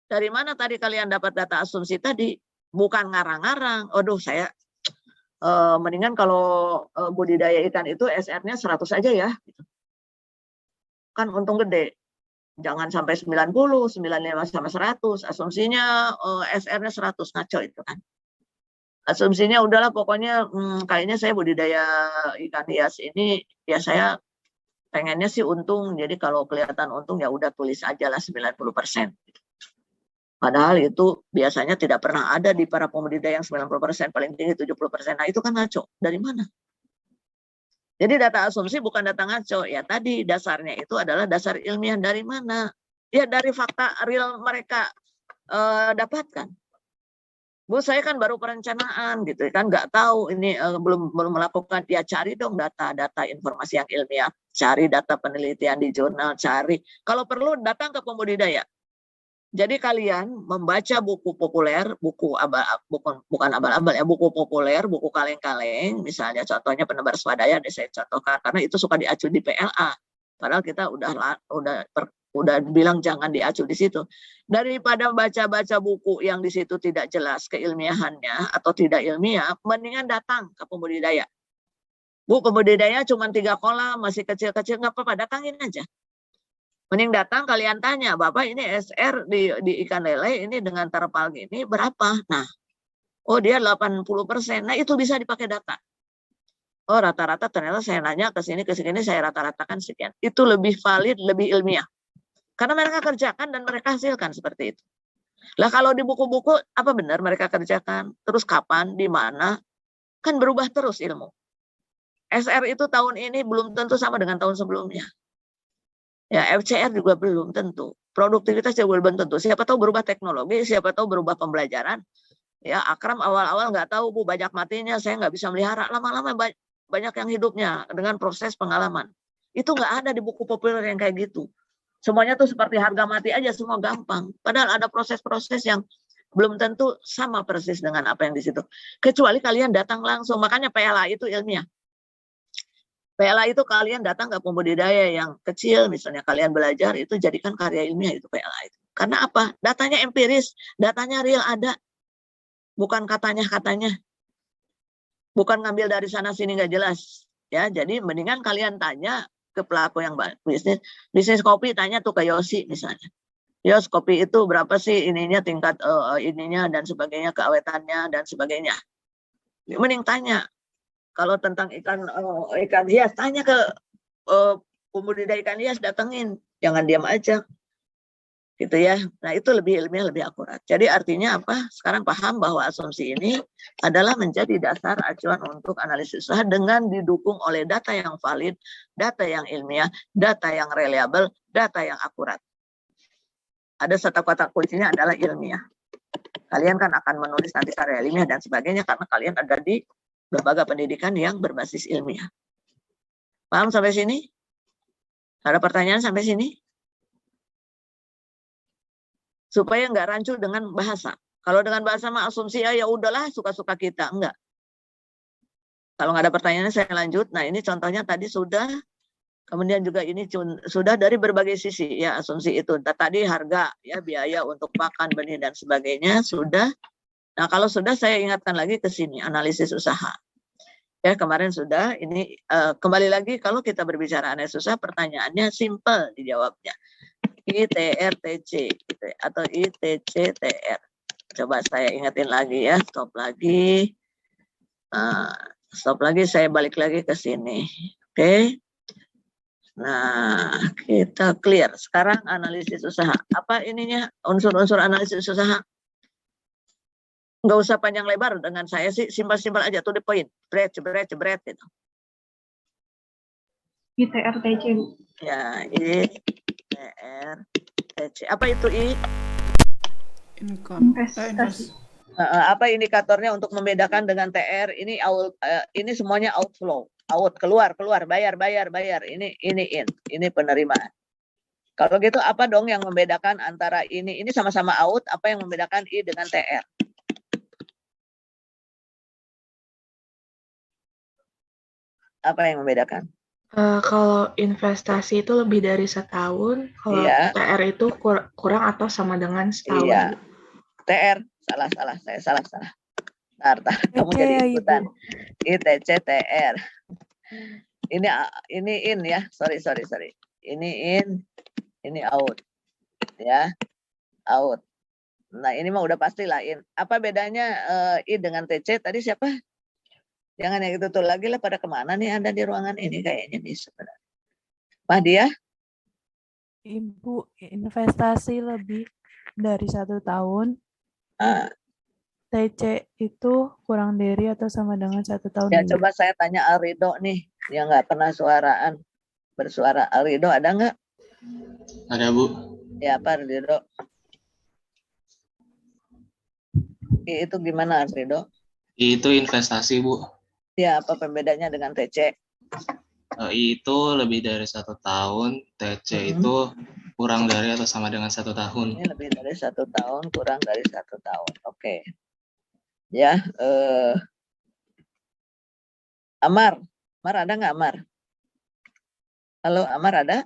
Dari mana tadi kalian dapat data asumsi tadi? Bukan ngarang-ngarang. Aduh, saya mendingan kalau budidaya ikan itu SR-nya 100 aja ya. Kan untung gede. Jangan sampai 90, 95 sama 100. Asumsinya SR-nya 100, ngaco itu kan. Asumsinya udahlah pokoknya kayaknya saya budidaya ikan hias ini ya saya pengennya sih untung. Jadi kalau kelihatan untung ya udah tulis aja lah 90%. Padahal itu biasanya tidak pernah ada di para pembudidaya yang 90%, paling tinggi 70%. Nah itu kan ngaco. Dari mana? Jadi data asumsi bukan data ngaco. Ya tadi dasarnya itu adalah dasar ilmiah dari mana? Ya dari fakta real mereka dapatkan. Bu, saya kan baru perencanaan gitu kan, nggak tahu ini belum melakukan, ya cari dong data informasi yang ilmiah, cari data penelitian di jurnal, cari kalau perlu datang ke pembudidaya. Jadi kalian membaca buku populer, buku populer, buku kaleng-kaleng, misalnya contohnya Penebar Swadaya, saya contohkan karena itu suka diacu di PLA. Padahal kita udah bilang jangan diacu di situ. Daripada baca-baca buku yang di situ tidak jelas keilmiahannya atau tidak ilmiah, mendingan datang ke pembudidaya. Bu, pembudidaya cuma 3 kolam, masih kecil-kecil, nggak apa-apa, datangin aja. Mending datang kalian tanya, Bapak ini SR di ikan lele ini dengan terpal gini berapa? Nah, oh dia 80%. Nah itu bisa dipakai data. Oh rata-rata ternyata saya nanya ke sini saya rata-ratakan sekian. Itu lebih valid, lebih ilmiah. Karena mereka kerjakan dan mereka hasilkan seperti itu. Lah kalau di buku-buku apa benar mereka kerjakan? Terus kapan, di mana? Kan berubah terus ilmu. SR itu tahun ini belum tentu sama dengan tahun sebelumnya. Ya FCR juga belum tentu. Produktivitas juga belum tentu. Siapa tahu berubah teknologi, siapa tahu berubah pembelajaran. Ya Akram awal-awal nggak tahu Bu, banyak matinya, saya nggak bisa melihara. Lama-lama banyak yang hidupnya dengan proses pengalaman. Itu nggak ada di buku populer yang kayak gitu. Semuanya tuh seperti harga mati aja, semua gampang. Padahal ada proses-proses yang belum tentu sama persis dengan apa yang di situ. Kecuali kalian datang langsung. Makanya PLA itu ilmiah. PLA itu kalian datang ke pembudidaya yang kecil, misalnya kalian belajar, itu jadikan karya ilmiah itu PLA itu. Karena apa? Datanya empiris, datanya real ada. Bukan katanya-katanya. Bukan ngambil dari sana-sini nggak jelas. Ya, jadi mendingan kalian tanya ke pelaku yang bisnis kopi, tanya tuh ke Yosi misalnya. Yos, kopi itu berapa sih ininya, tingkat ininya dan sebagainya, keawetannya dan sebagainya. Mending tanya. Kalau tentang ikan hias, tanya ke pembudidaya ikan hias, datengin, jangan diam aja, gitu ya. Nah itu lebih ilmiah, lebih akurat. Jadi artinya apa? Sekarang paham bahwa asumsi ini adalah menjadi dasar acuan untuk analisis usaha dengan didukung oleh data yang valid, data yang ilmiah, data yang reliable, data yang akurat. Ada satu kata kuncinya adalah ilmiah. Kalian kan akan menulis nanti karya ilmiah dan sebagainya karena kalian ada di lembaga pendidikan yang berbasis ilmiah. Paham sampai sini? Ada pertanyaan sampai sini? Supaya nggak rancu dengan bahasa. Kalau dengan bahasa mah asumsi ya udahlah suka-suka kita. Enggak. Kalau nggak ada pertanyaan saya lanjut. Nah ini contohnya tadi sudah. Kemudian juga ini sudah dari berbagai sisi ya asumsi itu. Tadi harga ya biaya untuk pakan, benih dan sebagainya sudah. Nah kalau sudah saya ingatkan lagi ke sini analisis usaha. Ya kemarin sudah. Ini kembali lagi kalau kita berbicara analisis usaha pertanyaannya simple dijawabnya. ITRTC gitu, atau ITCTR. Coba saya ingetin lagi ya. Stop lagi. Stop lagi saya balik lagi ke sini. Oke. Nah, kita clear. Sekarang analisis usaha. Apa ininya? Unsur-unsur analisis usaha. Nggak usah panjang lebar dengan saya sih. Simpel-simpel aja. To the point. Jebret gitu. ITRTC, Bu. Ya, ITRTC. Apa itu I? Income. Investasi. Apa indikatornya untuk membedakan dengan TR? Ini ini semuanya outflow. Out, keluar, bayar. Ini in. Ini penerimaan. Kalau gitu apa dong yang membedakan antara ini sama-sama out, apa yang membedakan I dengan TR? Apa yang membedakan? Kalau investasi itu lebih dari setahun, kalau Iya. TR itu kurang atau sama dengan setahun. Iya. TR, saya salah. Ntar, kamu jadi ikutan. ITC TR. Ini in ya, sorry. Ini in, ini out, ya, out. Nah ini mah udah pasti lah in. Apa bedanya I dengan TC? Tadi siapa? Jangan yang itu tuh lagi lah. Pada kemana nih Anda di ruangan ini kayaknya nih sebenarnya. Mahdia? Ibu, investasi lebih dari 1 tahun. TC itu kurang dari atau sama dengan 1 tahun. Ya coba saya tanya Alrido nih, yang nggak pernah bersuara. Alrido ada nggak? Ada, Bu. Ya apa Alrido? Itu gimana Alrido? Itu investasi, Bu. Ya apa pembedanya dengan TC? Itu lebih dari 1 tahun. TC itu kurang dari atau sama dengan 1 tahun. Ini lebih dari 1 tahun, kurang dari 1 tahun. Oke. Ya, Amar ada nggak Amar? Halo, Amar ada?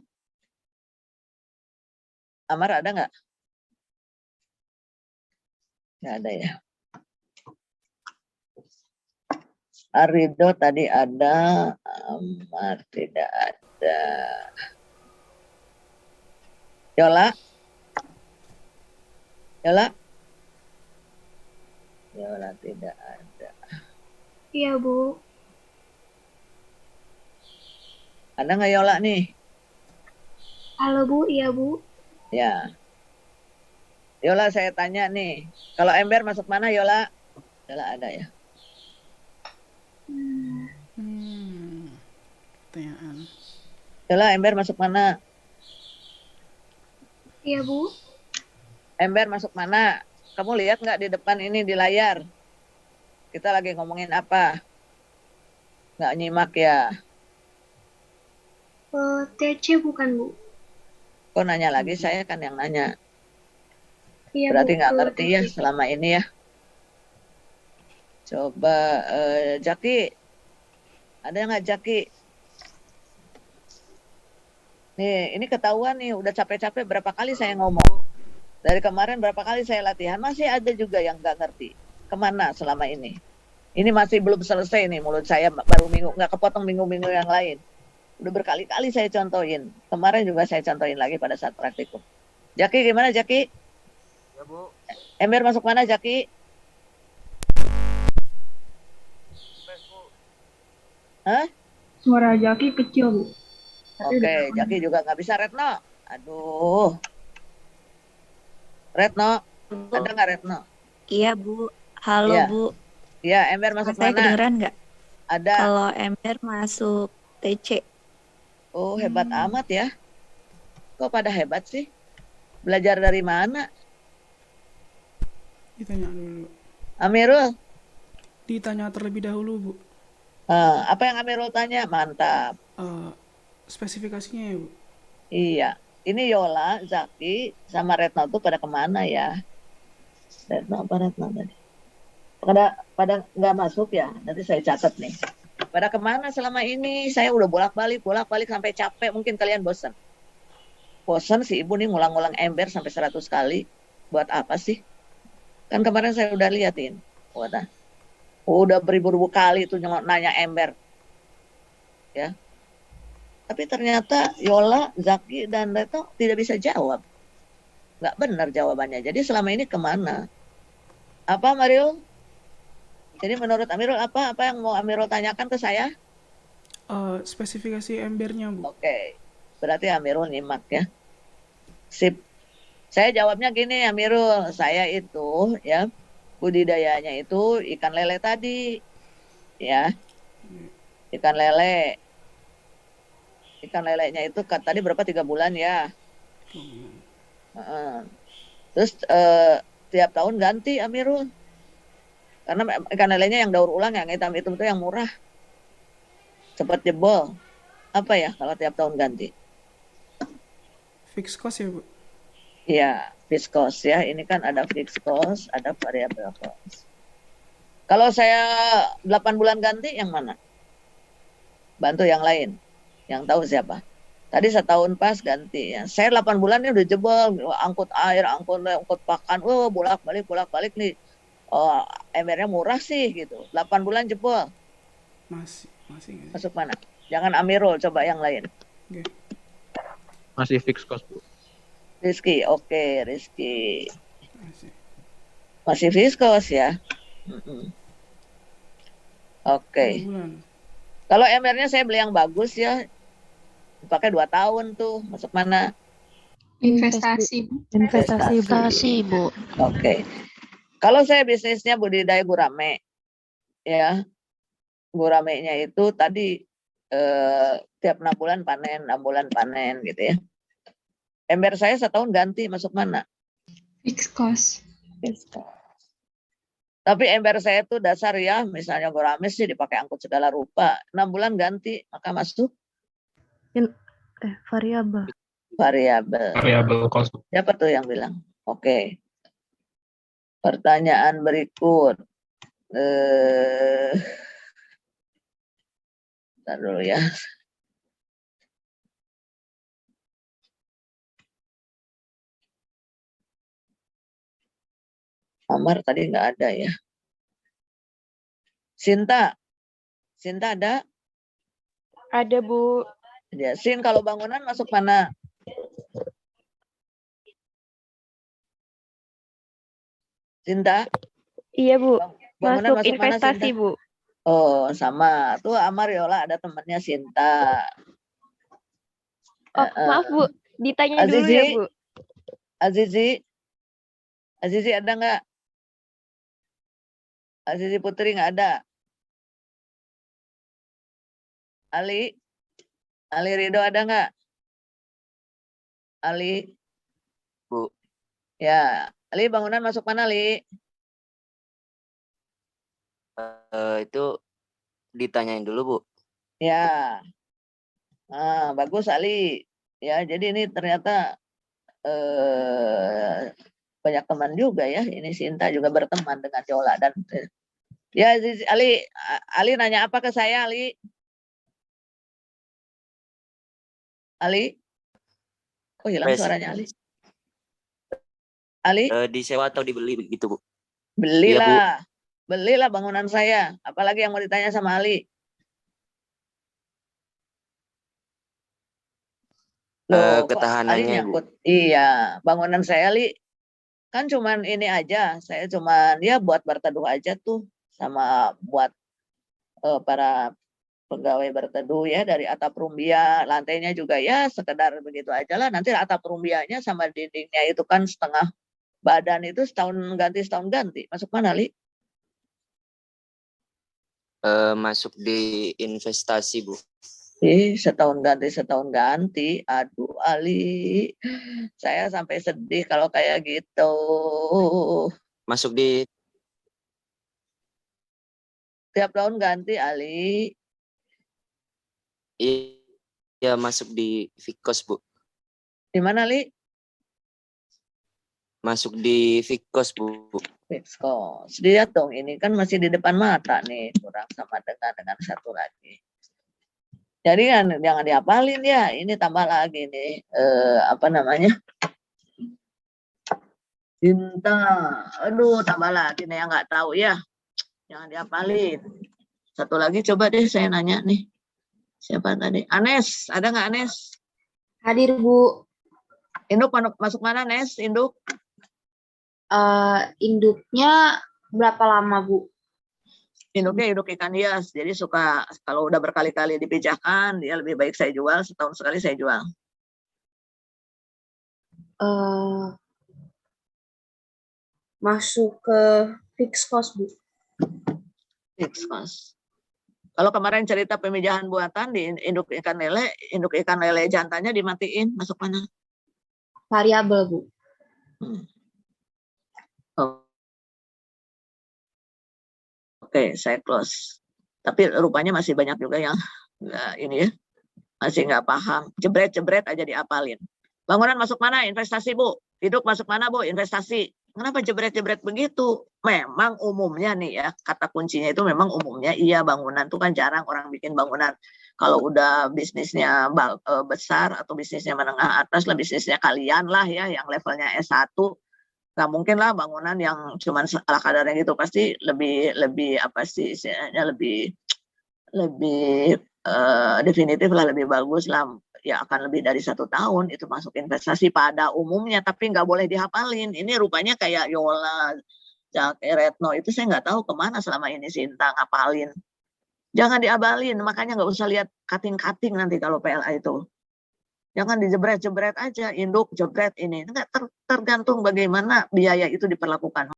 Amar ada nggak? Nggak ada ya. Arido tadi ada, Amar tidak ada. Yola? Yola tidak ada. Iya, Bu. Ada nggak Yola nih? Halo, Bu. Iya, Bu. Ya. Yola saya tanya nih. Kalau ember masuk mana Yola? Yola ada ya. Pertanyaan. Yola ember masuk mana? Iya, Bu. Ember masuk mana? Kamu lihat nggak di depan ini di layar? Kita lagi ngomongin apa? Nggak nyimak ya? TC bukan, Bu. Kok nanya lagi? Saya kan yang nanya. Iya, Berarti Bu, nggak ke ngerti ya TC. selama ini ya. Coba Jaki. Ada nggak Jaki? Nih, ini ketahuan nih. Udah capek-capek berapa kali saya ngomong. Dari kemarin berapa kali saya latihan, masih ada juga yang nggak ngerti. Kemana selama ini? Ini masih belum selesai nih mulut saya, baru nggak kepotong minggu-minggu yang lain. Udah berkali-kali saya contohin. Kemarin juga saya contohin lagi pada saat praktikum. Jaki gimana Jaki? Ya Bu. Ember masuk mana Jaki? Hah? Suara Jaki kecil, Bu. Oke, Jaki juga nggak bisa. Retno. Aduh. Retno, ada nggak Retno? Iya, Bu. Halo, Iya. Bu. Iya, Ember masuk Saya mana? kedengeran nggak? Ada. Kalau Ember masuk TC. Oh, hebat amat ya. Kok pada hebat sih? Belajar dari mana? Ditanya dulu. Amirul? Ditanya terlebih dahulu, Bu. Apa yang Amirul tanya? Mantap. Spesifikasinya ya, Bu. Iya. Ini Yola, Zaki, sama Retno tuh pada kemana ya? Retno apa Retno tadi? Pada nggak masuk ya? Nanti saya catat nih. Pada kemana selama ini? Saya udah bolak-balik sampai capek. Mungkin kalian bosan. Bosan si ibu nih ngulang-ngulang ember sampai 100 kali. Buat apa sih? Kan kemarin saya udah liatin. Udah beribu-ribu kali tuh nanya ember. Ya. Tapi ternyata Yola, Zaki, dan Reto tidak bisa jawab. Nggak benar jawabannya. Jadi selama ini kemana? Apa Mario? Jadi menurut Amirul apa yang mau Amirul tanyakan ke saya? Spesifikasi embernya, Bu. Oke. Berarti Amirul nyimak ya. Sip. Saya jawabnya gini Amirul. Saya itu ya budidayanya itu ikan lele tadi. Ya. Ikan lele. Ikan lelenya itu tadi berapa 3 bulan ya? Terus tiap tahun ganti Amirul. Karena ikan lelenya yang daur ulang, yang hitam itu yang murah. Cepat jebol. Apa ya kalau tiap tahun ganti? Fixed cost ya, Bu? Iya, fixed cost ya. Ini kan ada fixed cost, ada variable cost. Kalau saya 8 bulan ganti, yang mana? Bantu yang lain. Yang tahu siapa? Tadi setahun pas ganti ya. Saya 8 bulan ini udah jebol, angkut air, angkut pakan, bolak-balik nih. Oh, embernya murah sih gitu. 8 bulan jebol. Masih nggak sih? Masuk mana? Jangan Amirul, coba yang lain. Oke. Masih fixed cost, Bu. Rizky, oke, Rizky. Masih. Masih fixed cost ya. Oke. 2 bulan. Kalau embernya saya beli yang bagus ya. Pakai 2 tahun tuh. Masuk mana? Investasi. Investasi, Bu. Oke. Kalau saya bisnisnya budidaya gurame, ya, guramenya itu tadi tiap 6 bulan panen, 6 bulan panen gitu ya. Ember saya setahun ganti, masuk mana? Fixed cost. Tapi ember saya itu dasar ya, misalnya gurame sih dipakai angkut segala rupa, 6 bulan ganti, maka masuk Variabel. Variabel cost. Siapa tuh yang bilang? Oke. Pertanyaan berikut. Bentar dulu ya. Amar tadi nggak ada ya. Sinta ada? Ada, Bu. Ya, Sin, kalau bangunan masuk mana? Sinta? Iya, Bu. Bangunan Masuk mana, investasi, Sinta? Bu. Oh, sama. Tuh Amar Yola ada temannya Sinta. Oh, maaf, Bu. Ditanya dulu ya, Bu. Azizi ada nggak? Azizi Putri nggak ada? Ali Ridho ada nggak? Ali? Bu. Ya, Ali bangunan masuk mana, Ali? Itu ditanyain dulu, Bu. Ya. Nah, bagus Ali. Ya, jadi ini ternyata banyak teman juga ya. Ini Sinta juga berteman dengan Yola dan ya Ali nanya apa ke saya, Ali? Oh, hilang suaranya Ali. Ali? Disewa atau dibeli begitu, Bu? Belilah. Iya, belilah bangunan saya. Apalagi yang mau ditanya sama Ali? Loh, ketahanannya, Bu. Iya, bangunan saya, Ali, kan cuman ini aja. Saya cuman ya buat berteduh aja tuh. Sama buat para pegawai berteduh ya, dari atap rumbia, lantainya juga ya sekedar begitu aja lah. Nanti atap rumbianya sama dindingnya itu kan setengah badan itu setahun ganti. Masuk mana, Li? Masuk di investasi, Bu. Setahun ganti. Aduh, Ali. Saya sampai sedih kalau kayak gitu. Masuk di tiap tahun ganti, Ali. Iya, masuk di Fikos, Bu. Di mana, Li? Masuk di Fikos, Bu. Fixed cost. Lihat dong, ini kan masih di depan mata nih, kurang sama dengan satu lagi. Jadi kan jangan dihafalin ya, ini tambah lagi nih, apa namanya? Cinta, aduh tambah lagi nih yang nggak tahu ya, jangan dihafalin. Satu lagi coba deh saya nanya nih, siapa tadi? Anes, ada nggak Anes? Hadir, Bu. Induk masuk mana Nes? Induk? Induknya berapa lama, Bu? Induknya induk ikan hias, jadi suka kalau udah berkali-kali dipijahkan, dia lebih baik saya jual, setahun sekali saya jual. Masuk ke fixed cost, Bu. Fixed cost. Kalau kemarin cerita pemijahan buatan di induk ikan lele jantannya dimatiin, masuk mana? Variabel, Bu. Oke, saya close. Tapi rupanya masih banyak juga yang ini ya, masih nggak paham. Jebret-jebret aja diapalin. Bangunan masuk mana? Investasi, Bu. Hidup masuk mana, Bu? Investasi. Kenapa jebret-jebret begitu? Memang umumnya nih ya, kata kuncinya itu memang umumnya iya, bangunan itu kan jarang orang bikin bangunan. Kalau udah bisnisnya besar atau bisnisnya menengah atas lah, bisnisnya kalian lah ya, yang levelnya S1, nggak mungkin lah bangunan yang cuman ala kadarnya gitu, pasti lebih apa sih istilahnya, lebih definitif lah, lebih bagus lah, ya akan lebih dari 1 tahun itu masuk investasi pada umumnya, tapi nggak boleh dihafalin. Ini rupanya kayak Yola, Jake Retno itu saya nggak tahu kemana selama ini Sinta ngapalin. Jangan diabalin, makanya nggak usah lihat cutting-cutting nanti kalau PLA itu. Jangan dijebret-jebret aja, induk jebret ini. Enggak, tergantung bagaimana biaya itu diperlakukan.